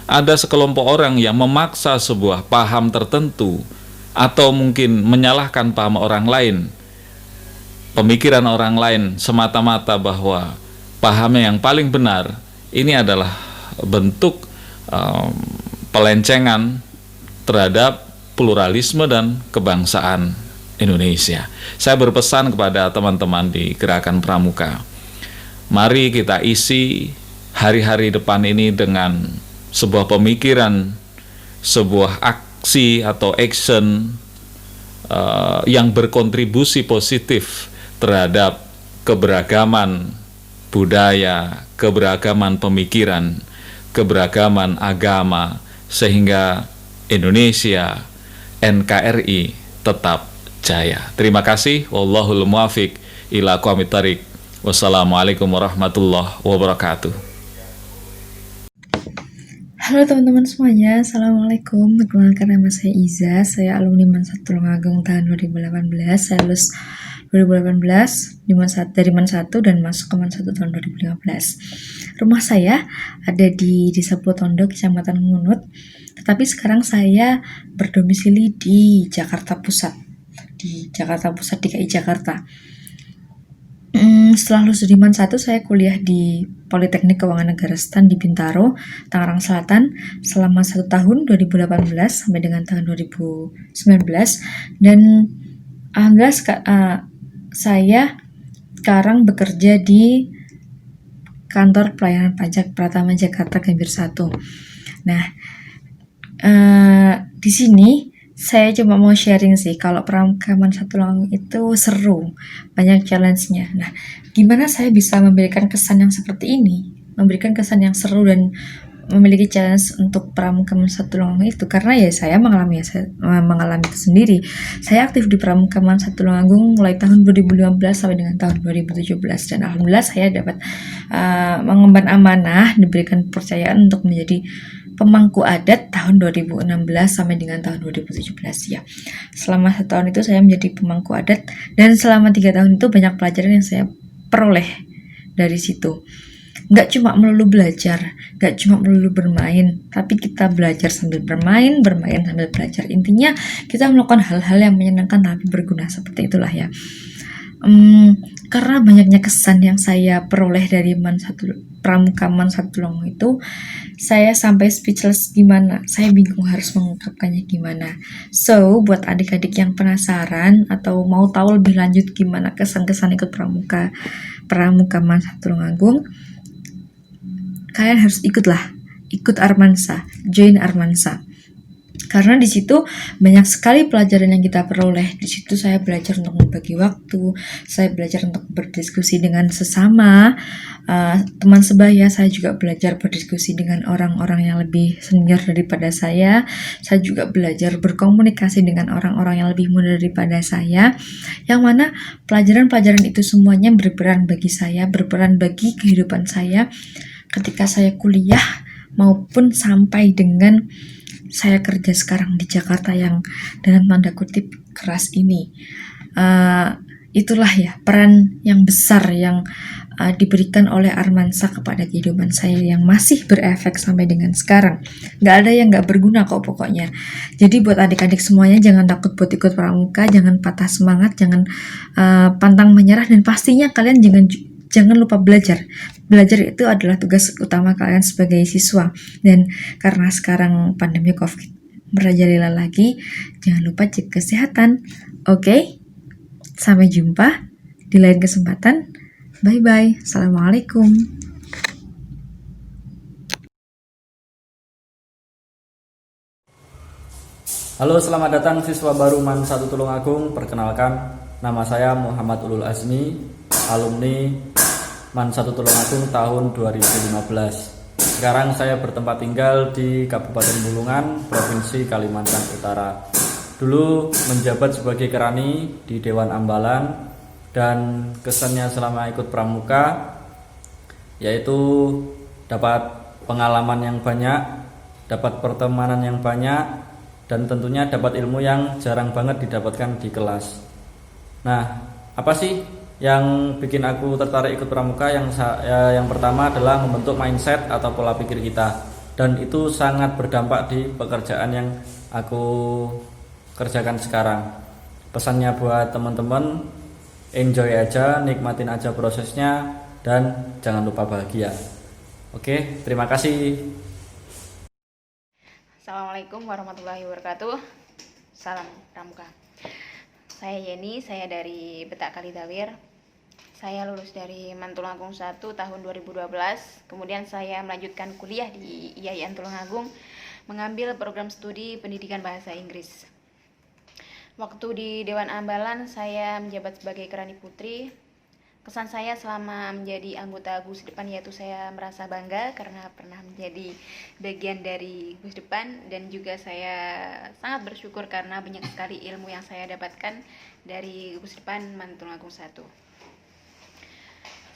Ada sekelompok orang yang memaksa sebuah paham tertentu atau mungkin menyalahkan paham orang lain, pemikiran orang lain semata-mata bahwa pahamnya yang paling benar. Ini adalah bentuk pelencengan terhadap pluralisme dan kebangsaan Indonesia. Saya berpesan kepada teman-teman di Gerakan Pramuka, mari kita isi hari-hari depan ini dengan sebuah pemikiran, sebuah aksi atau action yang berkontribusi positif terhadap keberagaman budaya, keberagaman pemikiran, keberagaman agama, sehingga Indonesia, NKRI tetap jaya. Terima kasih. Wallahul muwaffiq ila aqwamit thariq. Wassalamualaikum warahmatullahi wabarakatuh. Halo teman-teman semuanya, Assalamualaikum. Perkenalkan nama saya Iza, saya alumni MAN 1 Tulungagung tahun 2018. Saya lulus 2018 dari MAN 1 dan masuk ke MAN 1 tahun 2015. Rumah saya ada di Desa Plotondo, Kecamatan Ngunut. Tetapi sekarang saya berdomisili di Jakarta Pusat, DKI Jakarta. Setelah lulus dari MAN 1, saya kuliah di Politeknik Keuangan Negara STAN di Bintaro, Tangerang Selatan selama 1 tahun 2018 sampai dengan tahun 2019, dan alhamdulillah saya sekarang bekerja di Kantor Pelayanan Pajak Pratama Jakarta Gambir 1. Nah, di sini saya cuma mau sharing sih, kalau Pramuka MAN 1 Tulungagung itu seru, banyak challenge-nya. Nah, gimana saya bisa memberikan kesan yang seperti ini, memberikan kesan yang seru dan memiliki challenge untuk Pramuka MAN 1 Tulungagung itu, karena ya saya mengalami itu sendiri. Saya aktif di Pramuka MAN 1 Tulungagung mulai tahun 2015 sampai dengan tahun 2017, dan alhamdulillah saya dapat mengemban amanah, diberikan kepercayaan untuk menjadi pemangku adat tahun 2016 sampai dengan tahun 2017 ya. Selama 1 tahun itu saya menjadi pemangku adat, dan selama 3 tahun itu banyak pelajaran yang saya peroleh dari situ. Nggak cuma melulu belajar, nggak cuma melulu bermain, tapi kita belajar sambil bermain sambil belajar. Intinya kita melakukan hal-hal yang menyenangkan tapi berguna, seperti itulah ya. Karena banyaknya kesan yang saya peroleh dari Pramuka MAN 1 Tulungagung itu, saya sampai speechless gimana, saya bingung harus mengungkapkannya gimana. So, buat adik-adik yang penasaran atau mau tahu lebih lanjut gimana kesan-kesan ikut Pramuka MAN 1 Tulungagung, kalian harus ikut Armansa, join Armansa. Karena di situ banyak sekali pelajaran yang kita peroleh. Di situ saya belajar untuk membagi waktu, saya belajar untuk berdiskusi dengan sesama teman sebaya. Saya juga belajar berdiskusi dengan orang-orang yang lebih senior daripada saya. Saya juga belajar berkomunikasi dengan orang-orang yang lebih muda daripada saya. Yang mana pelajaran-pelajaran itu semuanya berperan bagi saya, berperan bagi kehidupan saya ketika saya kuliah maupun sampai dengan saya kerja sekarang di Jakarta yang dalam tanda kutip keras ini. Itulah ya peran yang besar yang diberikan oleh Armansa kepada kehidupan saya yang masih berefek sampai dengan sekarang. Nggak ada yang nggak berguna kok pokoknya. Jadi buat adik-adik semuanya, jangan takut buat ikut pramuka, jangan patah semangat, jangan pantang menyerah, dan pastinya kalian jangan lupa belajar. Belajar itu adalah tugas utama kalian sebagai siswa. Dan karena sekarang pandemi COVID merajalela lagi, jangan lupa cek kesehatan. Oke? Sampai jumpa di lain kesempatan. Bye-bye. Assalamualaikum. Halo, selamat datang siswa baru MAN 1 Tulungagung. Perkenalkan, nama saya Muhammad Ulul Azmi, alumni MAN 1 Tulungagung tahun 2015. Sekarang saya bertempat tinggal di Kabupaten Bulungan, Provinsi Kalimantan Utara. Dulu menjabat sebagai Kerani di Dewan Ambalan, dan kesannya selama ikut pramuka yaitu dapat pengalaman yang banyak, dapat pertemanan yang banyak, dan tentunya dapat ilmu yang jarang banget didapatkan di kelas. Nah, apa sih yang bikin aku tertarik ikut pramuka? Yang pertama adalah membentuk mindset atau pola pikir kita, dan itu sangat berdampak di pekerjaan yang aku kerjakan sekarang. Pesannya buat teman-teman, enjoy aja, nikmatin aja prosesnya, dan jangan lupa bahagia. Oke, terima kasih. Assalamualaikum warahmatullahi wabarakatuh. Salam pramuka. Saya Yeni, saya dari Betak Kalitawir. Saya lulus dari MAN Tulungagung 1 tahun 2012. Kemudian saya melanjutkan kuliah di IAIN Tulungagung, mengambil program studi pendidikan bahasa Inggris. Waktu di Dewan Ambalan saya menjabat sebagai Kerani Putri. Kesan saya selama menjadi anggota Gus Depan yaitu saya merasa bangga karena pernah menjadi bagian dari Gus Depan, dan juga saya sangat bersyukur karena banyak sekali ilmu yang saya dapatkan dari Gus Depan MAN Tulungagung 1.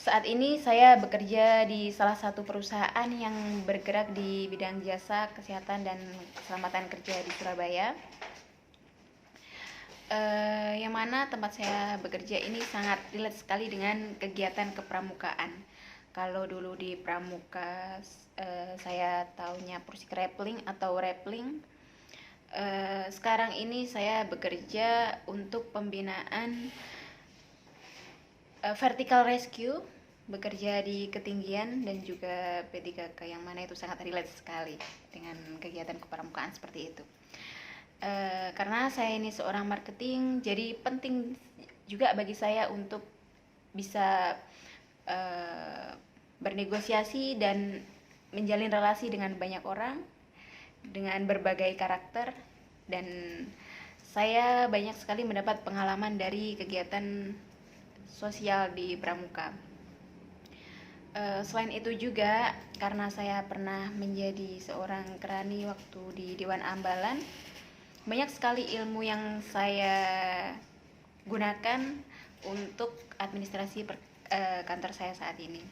Saat ini saya bekerja di salah satu perusahaan yang bergerak di bidang jasa kesehatan dan keselamatan kerja di Surabaya. Yang mana tempat saya bekerja ini sangat relate sekali dengan kegiatan kepramukaan. Kalau dulu di pramuka saya taunya Persik Rappling atau Rappling. Sekarang ini saya bekerja untuk pembinaan vertical rescue, bekerja di ketinggian, dan juga P3K yang mana itu sangat relate sekali dengan kegiatan kepramukaan seperti itu. Karena saya ini seorang marketing, jadi penting juga bagi saya untuk bisa bernegosiasi dan menjalin relasi dengan banyak orang dengan berbagai karakter, dan saya banyak sekali mendapat pengalaman dari kegiatan sosial di Pramuka. Selain itu juga karena saya pernah menjadi seorang kerani waktu di Dewan Ambalan, banyak sekali ilmu yang saya gunakan untuk administrasi kantor saya saat ini.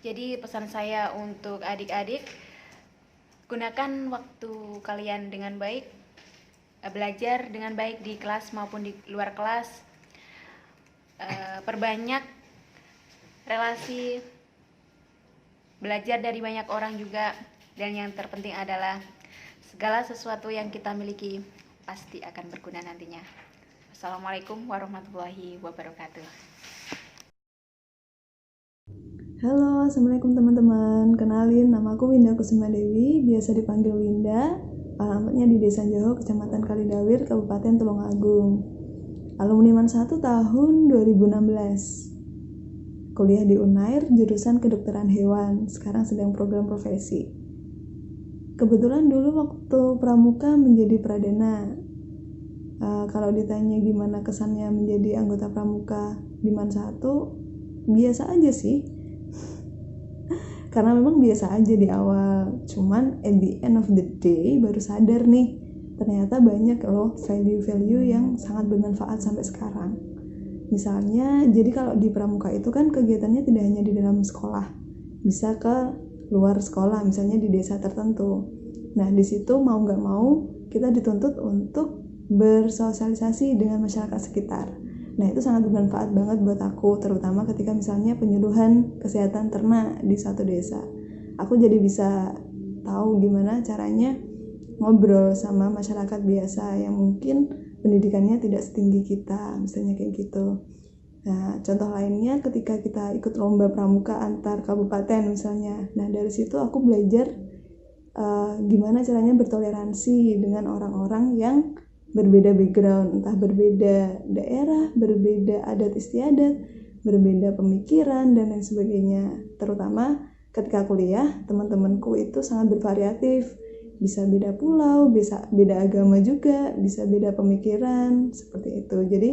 Jadi pesan saya untuk adik-adik, gunakan waktu kalian dengan baik, belajar dengan baik di kelas maupun di luar kelas, perbanyak relasi, belajar dari banyak orang juga, dan yang terpenting adalah segala sesuatu yang kita miliki pasti akan berguna nantinya. Assalamualaikum warahmatullahi wabarakatuh. Halo, assalamualaikum teman-teman. Kenalin, nama aku Winda Kusuma Dewi, biasa dipanggil Winda. Alamatnya di Desa Joho, Kecamatan Kalidawir, Kabupaten Tulungagung. Alumni MAN 1 tahun 2016. Kuliah di Unair, jurusan kedokteran hewan. Sekarang sedang program profesi. Kebetulan dulu waktu pramuka menjadi pradana. Kalau ditanya gimana kesannya menjadi anggota pramuka di MAN 1, biasa aja sih. Karena memang biasa aja di awal. Cuman at the end of the day baru sadar nih, ternyata banyak loh value-value yang sangat bermanfaat sampai sekarang. Misalnya, jadi kalau di pramuka itu kan kegiatannya tidak hanya di dalam sekolah, bisa ke luar sekolah, misalnya di desa tertentu. Nah, di situ mau nggak mau kita dituntut untuk bersosialisasi dengan masyarakat sekitar. Nah, itu sangat bermanfaat banget buat aku, terutama ketika misalnya penyuluhan kesehatan ternak di satu desa. Aku jadi bisa tahu gimana caranya ngobrol sama masyarakat biasa yang mungkin pendidikannya tidak setinggi kita, misalnya kayak gitu. Nah, contoh lainnya ketika kita ikut lomba pramuka antar kabupaten misalnya. Nah, dari situ aku belajar gimana caranya bertoleransi dengan orang-orang yang berbeda background, entah berbeda daerah, berbeda adat istiadat, berbeda pemikiran, dan lain sebagainya. Terutama ketika kuliah, teman-temanku itu sangat bervariatif. Bisa beda pulau, bisa beda agama juga, bisa beda pemikiran, seperti itu. Jadi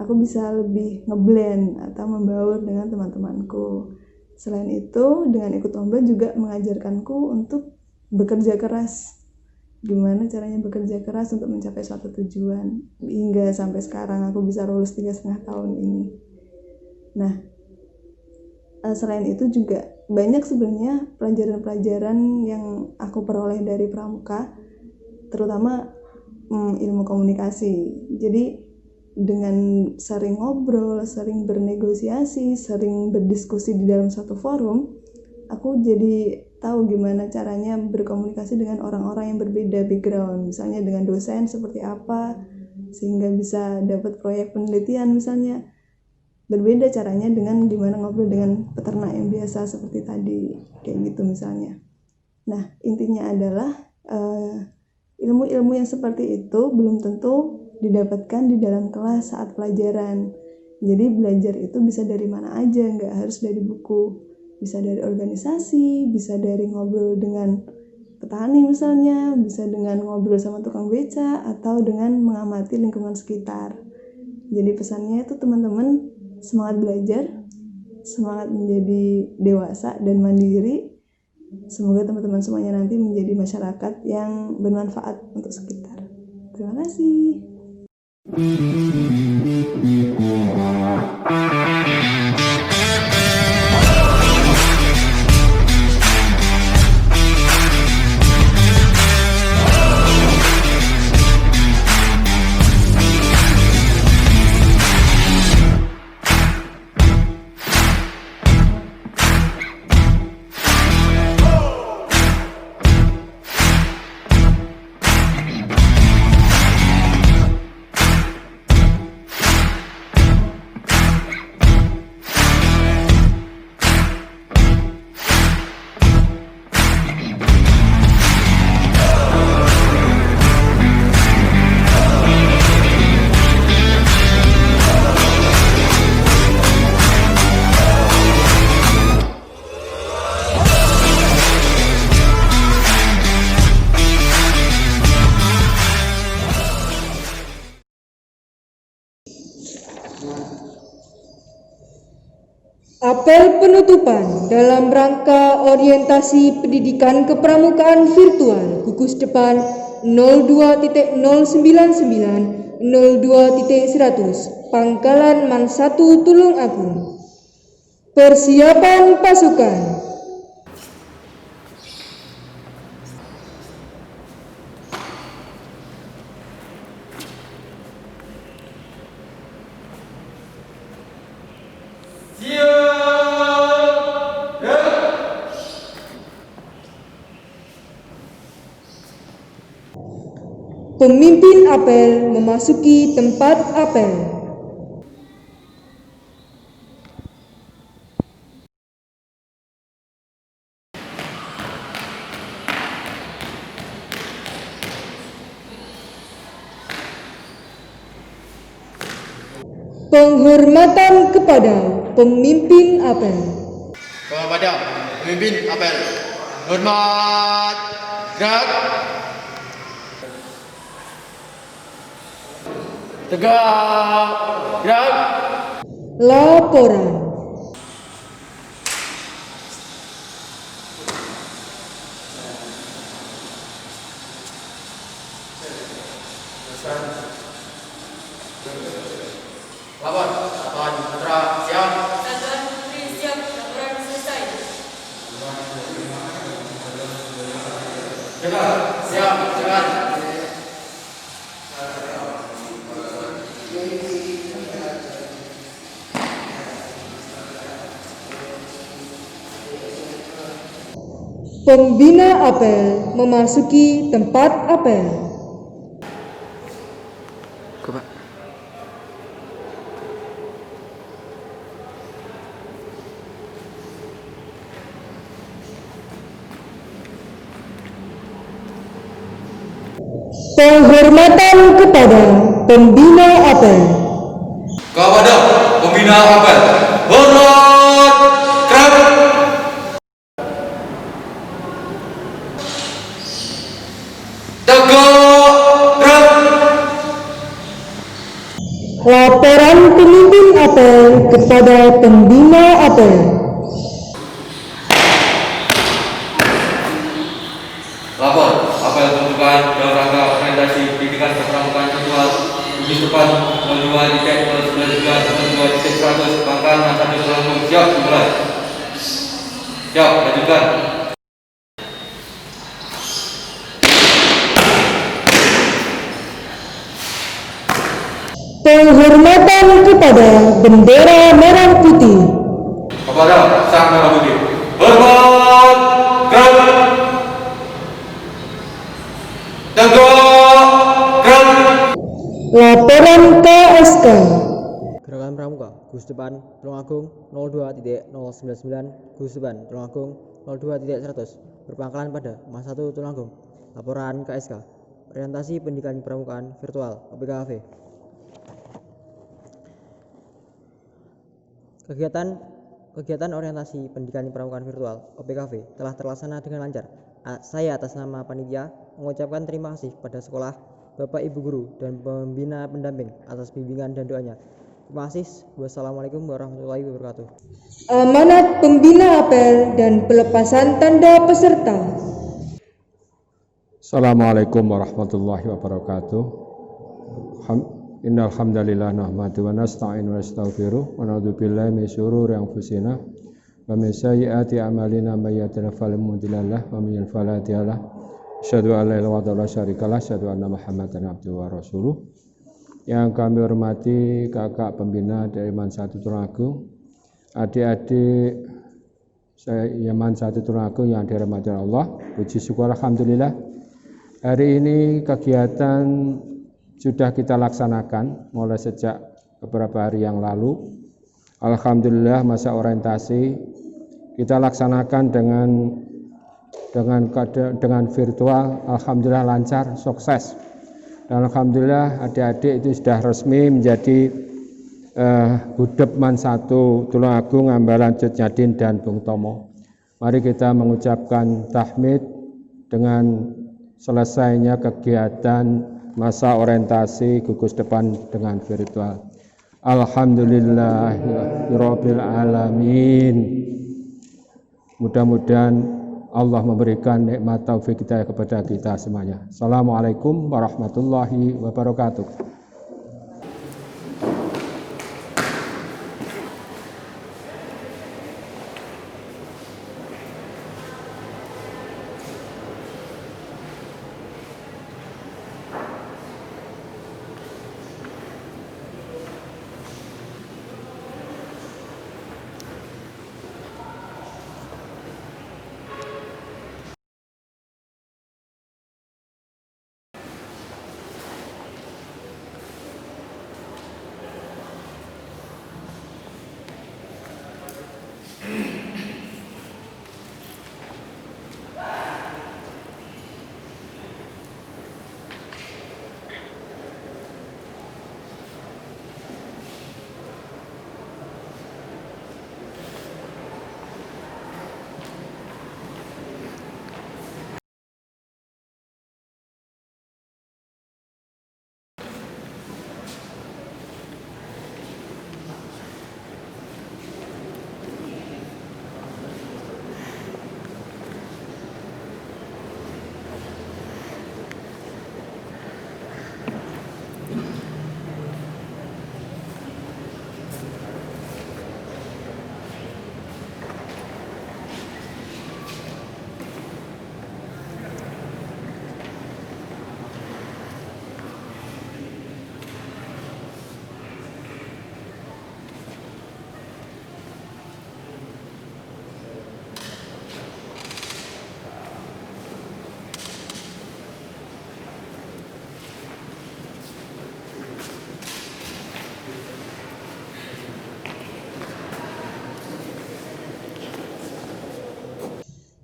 aku bisa lebih ngeblend atau membaur dengan teman-temanku. Selain itu, dengan ikut lomba juga mengajarkanku untuk bekerja keras. Gimana caranya bekerja keras untuk mencapai suatu tujuan. Hingga sampai sekarang aku bisa lulus 3,5 tahun ini. Nah, selain itu juga banyak sebenarnya pelajaran-pelajaran yang aku peroleh dari pramuka, terutama ilmu komunikasi. Jadi dengan sering ngobrol, sering bernegosiasi, sering berdiskusi di dalam suatu forum, aku jadi tahu gimana caranya berkomunikasi dengan orang-orang yang berbeda background, misalnya dengan dosen seperti apa, sehingga bisa dapat proyek penelitian misalnya. Berbeda caranya dengan gimana ngobrol dengan peternak yang biasa seperti tadi, kayak gitu misalnya. Nah, intinya adalah ilmu-ilmu yang seperti itu belum tentu didapatkan di dalam kelas saat pelajaran. Jadi belajar itu bisa dari mana aja, nggak harus dari buku. Bisa dari organisasi, bisa dari ngobrol dengan petani misalnya, bisa dengan ngobrol sama tukang beca, atau dengan mengamati lingkungan sekitar. Jadi pesannya itu teman-teman semangat belajar, semangat menjadi dewasa dan mandiri. Semoga teman-teman semuanya nanti menjadi masyarakat yang bermanfaat untuk sekitar. Terima kasih. Apel penutupan dalam rangka orientasi pendidikan kepramukaan virtual gugus depan 02.099 02.100 Pangkalan Man 1 Tulungagung. Persiapan pasukan. Pemimpin apel memasuki tempat apel. Penghormatan kepada pemimpin apel. Kepada pemimpin apel, hormat, gerak, tegak, gerak. Laporan. Lapor, satuan putra siap. Satuan putri siap, laporan selesai. Jaga, siap, jalan. Pembina apel memasuki tempat apel. Penghormatan kepada pembina apel. Kepada pembina apel, hormat, gerak. Tegak, gerak. Laporan pemimpin apel kepada pembina apel. Lapor, apel pembukaan dalam rangka orientasi pendidikan kepramukaan virtual gugus depan 02.099 02.100 Pangkalan Man 1 Tulungagung. Siap dimulai. Siap, lanjutkan. Penghormatan kepada bendera merah putih. Kepada sang merah putih, hormat, gerak. Tegak, gerak. Laporan KSK. Gerakan Pramuka Gugus Depan Tulungagung 02.099 Gugus Depan Tulungagung 02.100 berpangkalan pada Man 1 Tulungagung. Laporan KSK Orientasi Pendidikan Pramukaan Virtual OPKV. Kegiatan orientasi pendidikan pramukaan virtual OPKV telah terlaksana dengan lancar. Saya atas nama panitia mengucapkan terima kasih pada sekolah, Bapak Ibu guru dan pembina pendamping atas bimbingan dan doanya. Terima kasih. Wassalamualaikum warahmatullahi wabarakatuh. Amanat pembina apel dan pelepasan tanda peserta. Assalamualaikum warahmatullahi wabarakatuh. Innal hamdalillah nahmadu wa nasta'inu wa nastaghfiruh wa na'udzu billahi min syururi anfusina wa min sayyiati a'malina may yahdihillahu fala mudilla lahu wa may yudlil fala hadiya lahu. Asyhadu an la ilaha illallah wa la syarika lahu, asyhadu anna Muhammadan abduhu wa rasuluh. Yang kami hormati kakak pembina dari Man 1 Tulungagung, adik-adik saya Man 1 Tulungagung yang dirahmati Allah, puji syukur alhamdulillah. Hari ini kegiatan sudah kita laksanakan mulai sejak beberapa hari yang lalu. Alhamdulillah masa orientasi kita laksanakan dengan virtual. Alhamdulillah lancar, sukses. Dan alhamdulillah adik-adik itu sudah resmi menjadi Budep Man 1 Tulungagung Ambalan Cut Nyadin dan Bung Tomo. Mari kita mengucapkan tahmid dengan selesainya kegiatan masa orientasi gugus depan dengan virtual. Alhamdulillahirabbil alamin. Mudah-mudahan Allah memberikan nikmat taufik hidayah kepada kita semuanya. Assalamualaikum warahmatullahi wabarakatuh.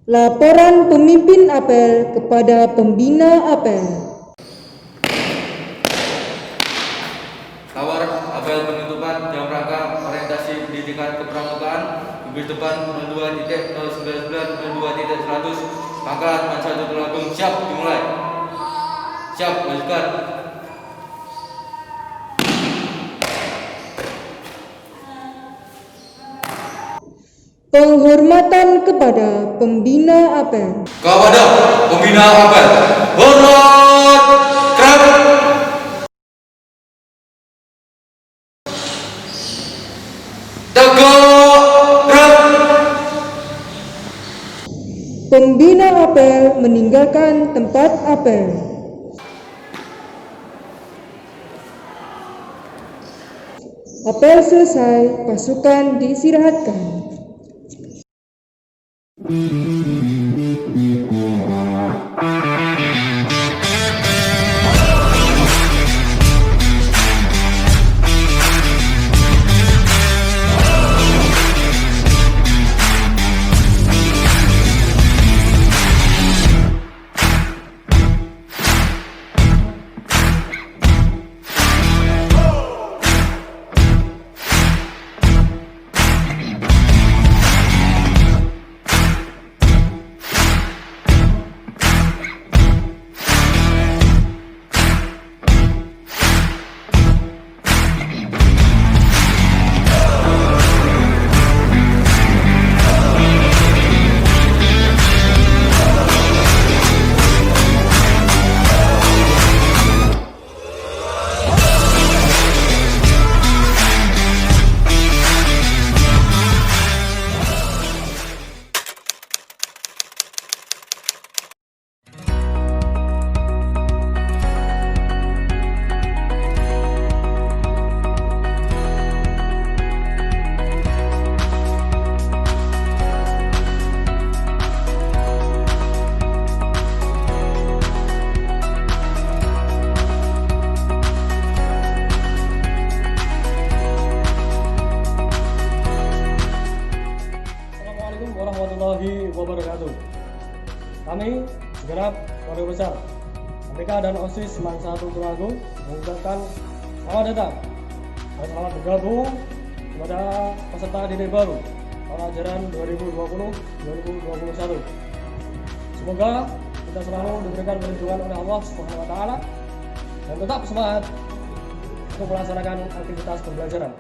Laporan pemimpin apel kepada pembina apel. Kabar apel penutupan dalam rangka orientasi pendidikan kepramukaan gugus depan 02.019.02.100 pangkalan Mansatu Tulungagung siap dimulai. Siap lanjutkan. Penghormatan kepada pembina apel. Kepada pembina apel. Hormat kerap. Tegak kerap. Pembina apel meninggalkan tempat apel. Apel selesai, pasukan diistirahatkan. Kami segenap keluarga besar MPK dan OSIS Mansatu Tulungagung mengucapkan selamat datang dan selamat bergabung kepada peserta didik baru tahun ajaran 2020-2021. Semoga kita selalu diberikan perlindungan oleh Allah Subhanahu wa taala dan tetap semangat untuk melaksanakan aktivitas pembelajaran.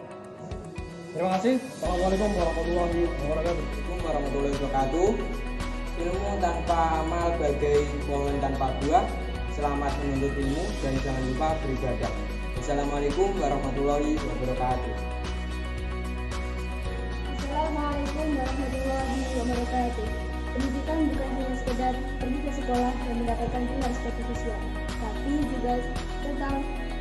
Terima kasih. Assalamualaikum warahmatullahi wabarakatuh. Assalamualaikum warahmatullahi wabarakatuh. Ilmu tanpa amal bagai pohon tanpa buah. Selamat menuntut ilmu dan jangan lupa beribadah. Assalamualaikum warahmatullahi wabarakatuh. Assalamualaikum warahmatullahi wabarakatuh. Pendidikan bukan hanya sekedar pergi ke sekolah dan mendapatkan gelar sertifikat, tapi juga tentang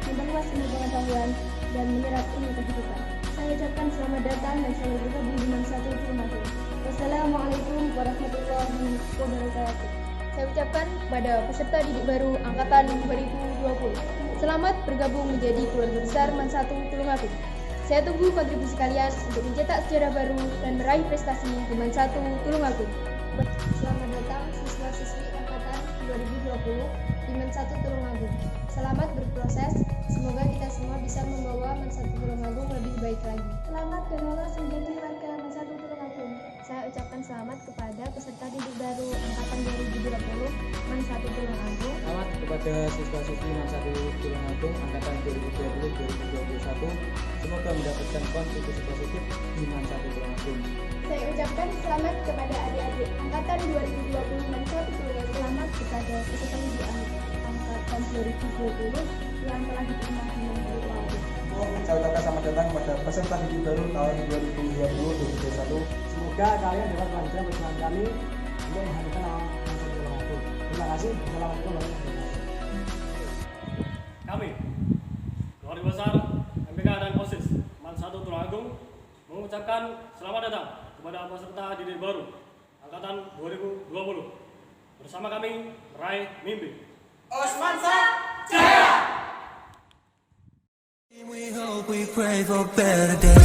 memperluas ilmu pengetahuan dan menyerap ilmu kehidupan. Saya ucapkan selamat datang dan selamat bergabung di Mansatu Tulungagung. Wassalamualaikum warahmatullahi wabarakatuh. Saya ucapkan kepada peserta didik baru angkatan 2020, selamat bergabung menjadi keluarga besar Mansatu Tulungagung. Saya tunggu kontribusi kalian untuk mencetak sejarah baru dan meraih prestasi di Mansatu Tulungagung. Selamat datang siswa-siswi angkatan 2020 di Mansatu Tulungagung. Selamat berproses, semoga kita semua bisa membawa Mansatu Tulungagung lebih baik lagi. Selamat dan lolos menjadi warga Mansatu Tulungagung. Saya ucapkan selamat kepada peserta didik baru angkatan 2020 Mansatu Tulungagung. Selamat kepada siswa-siswi Mansatu Tulungagung angkatan 2020-2021. Semoga mendapatkan kontribusi positif di Mansatu Tulungagung. Saya ucapkan selamat kepada adik-adik angkatan 2020 Mansatu Tulungagung. Selamat kepada peserta didik angkatan 2020 yang telah diterima di Mansatu. Saya ucapkan selamat datang kepada peserta didik baru tahun 2020-2021. Semoga kalian dapat melanjutkan perjuangan kami untuk menghadirkan nama Mansatu Tulungagung. Terima kasih. Assalamualaikum warahmatullahi wabarakatuh. Kami, keluarga besar MPK dan OSIS Mansatu Tulungagung mengucapkan selamat datang kepada peserta didik baru angkatan 2020. Bersama kami meraih mimpi. Osmansa Jaya! We hope, we pray for better days.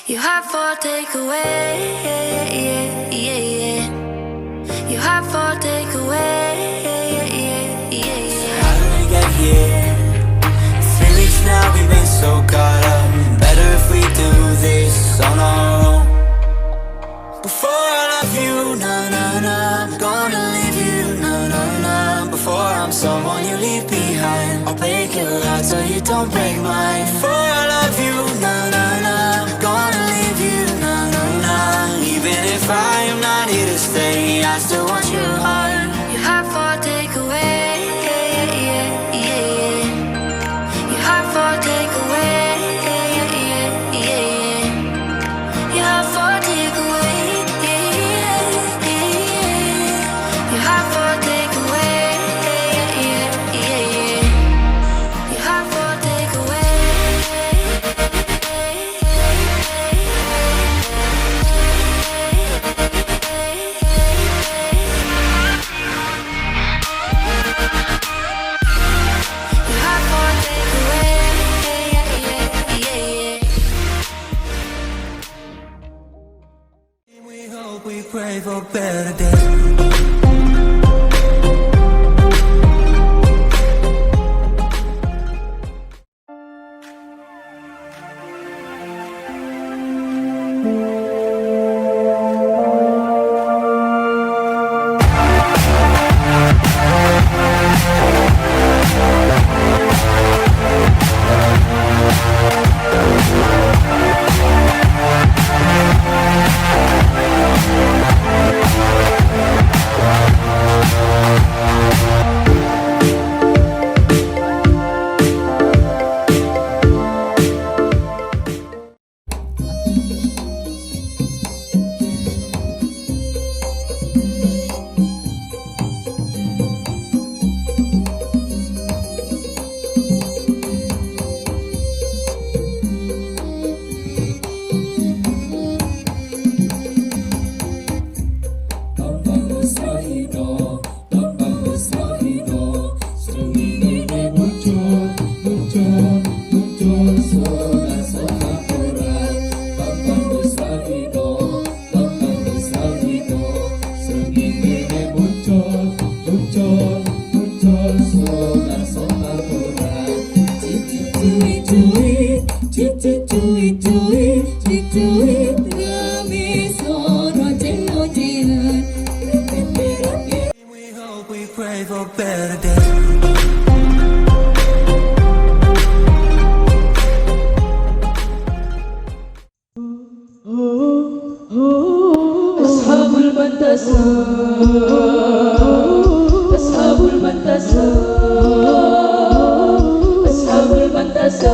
You have for takeaway, You have for takeaway, How did we get here? 3 weeks now we've been so caught up. Better if we do this on our own. Before I love you, nah, nah, nah, I'm gonna leave you, nah, nah, nah. Before I'm someone you leave behind, I'll break your heart so you don't break mine. Before I love you, nah, nah, nah, I'm gonna leave you, nah, nah, nah. Even if I am not here to stay, I still want your heart. You have for takeaway, You have for takeaway, You have for takeaway, You have for takeaway, You have for takeaway. We pray for better days. Ashabul Bantasa, Ashabul Bantasa, Ashabul Bantasa.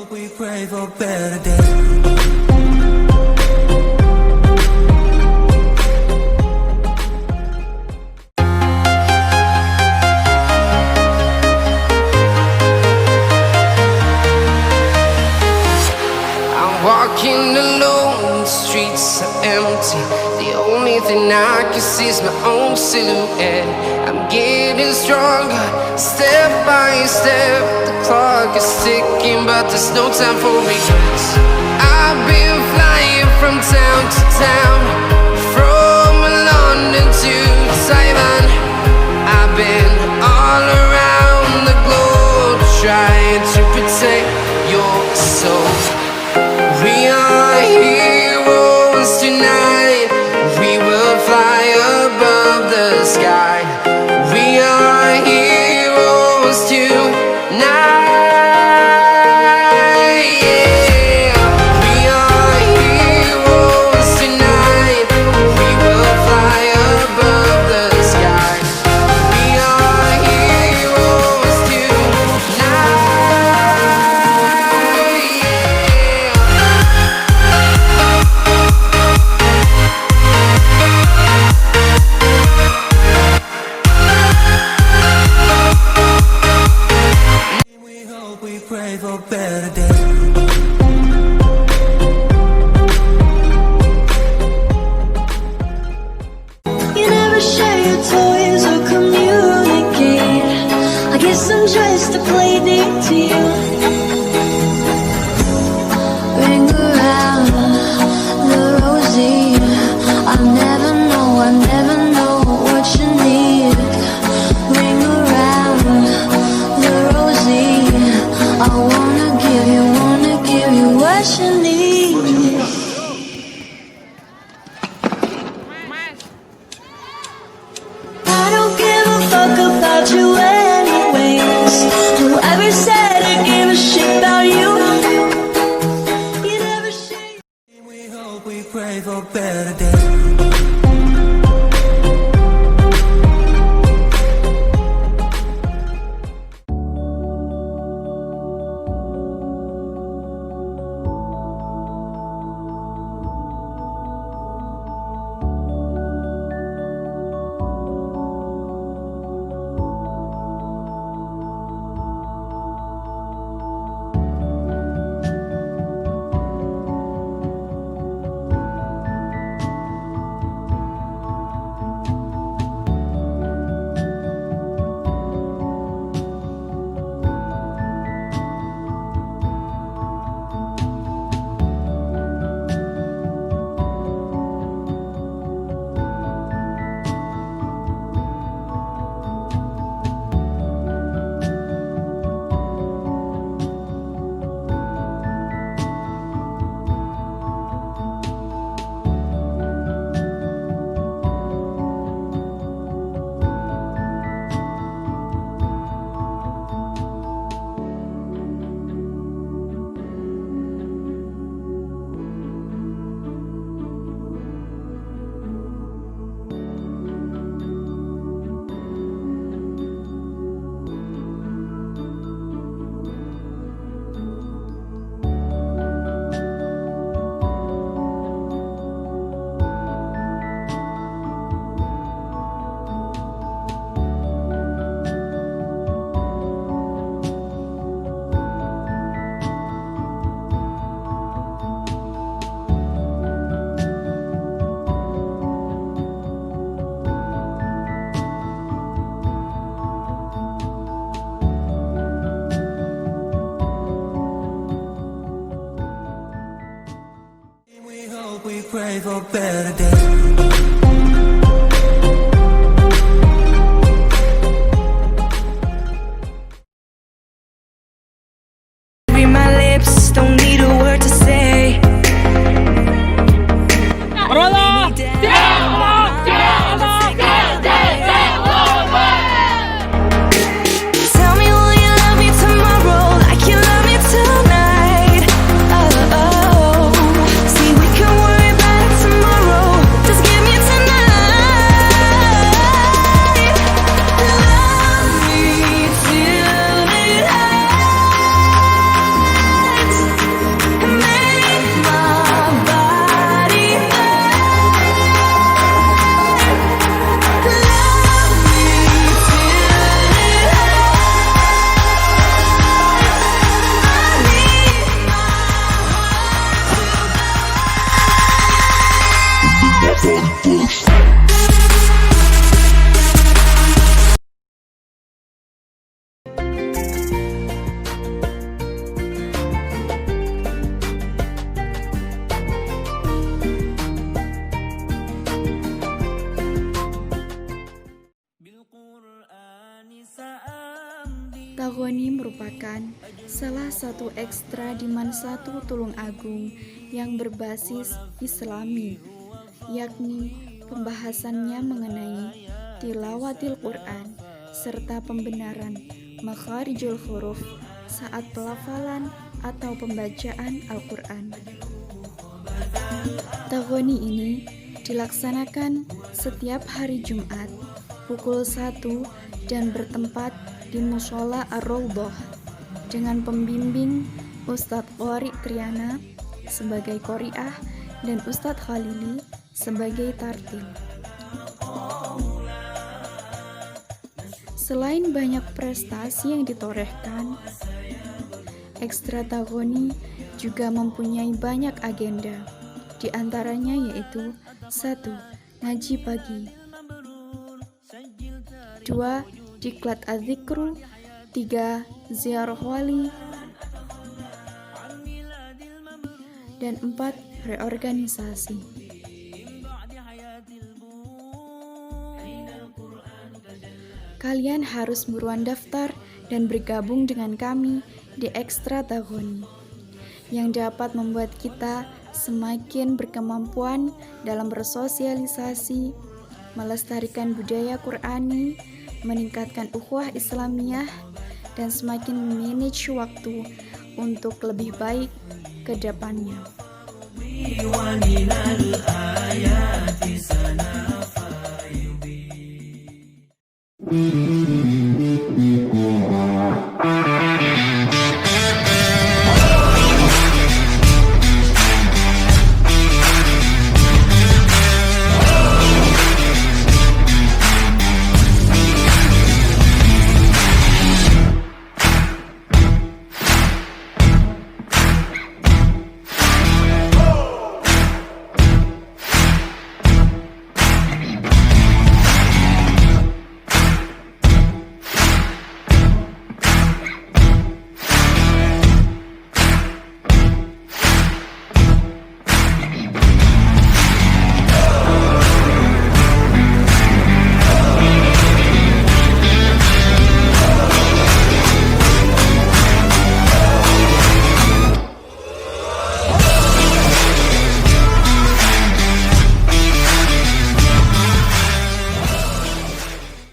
We pray for better days. Walking alone, the streets are empty. The only thing I can see is my own silhouette. I'm getting stronger, step by step. The clock is ticking, but there's no time for regrets. I've been flying from town to town, from London to Taiwan. I've been all around the globe, trying to protect your soul. We are heroes tonight. We will fly above the sky. We are heroes tonight. Yeah. We are heroes tonight. We will fly above the sky. We are heroes tonight. We pray for better days. You never share your toys or communicate. I guess I'm just a play date to you. Ring around the rosy. I'll never know what you need. Ring around the rosy. I wanna give you what you need. I don't give a fuck about you anyways. Whoever said I give a shit about you. You never share. We pray for better days. day. Read my lips, don't need a word to say. Tell me, will you love me tomorrow like you love me tonight? Oh, see, we can worry about it tomorrow. Just give me tonight. Love me till it ends. Make my body burn. Love me till it Tagoni merupakan salah satu ekstra di Mansatu Tulungagung yang berbasis Islami, yakni pembahasannya mengenai tilawatil Quran serta pembenaran makharijul huruf saat pelafalan atau pembacaan Al-Quran. Tagoni ini dilaksanakan setiap hari Jumat pukul 1 dan bertempat di Mushola Ar-Raudhah dengan pembimbing Ustadz Qori Triana sebagai Qori'ah dan Ustadz Khalili sebagai tartil. Selain banyak prestasi yang ditorehkan, Ekstra Tagoni juga mempunyai banyak agenda, di antaranya yaitu 1. Ngaji pagi, 2. Diklat Az-Zikru, 3. Ziarah wali, dan 4. Reorganisasi. Kalian harus buruan daftar dan bergabung dengan kami di Ekstra Tagoni yang dapat membuat kita semakin berkemampuan dalam bersosialisasi, melestarikan budaya Qur'ani, meningkatkan ukhuwah Islamiyah, dan semakin memanage waktu untuk lebih baik ke depannya.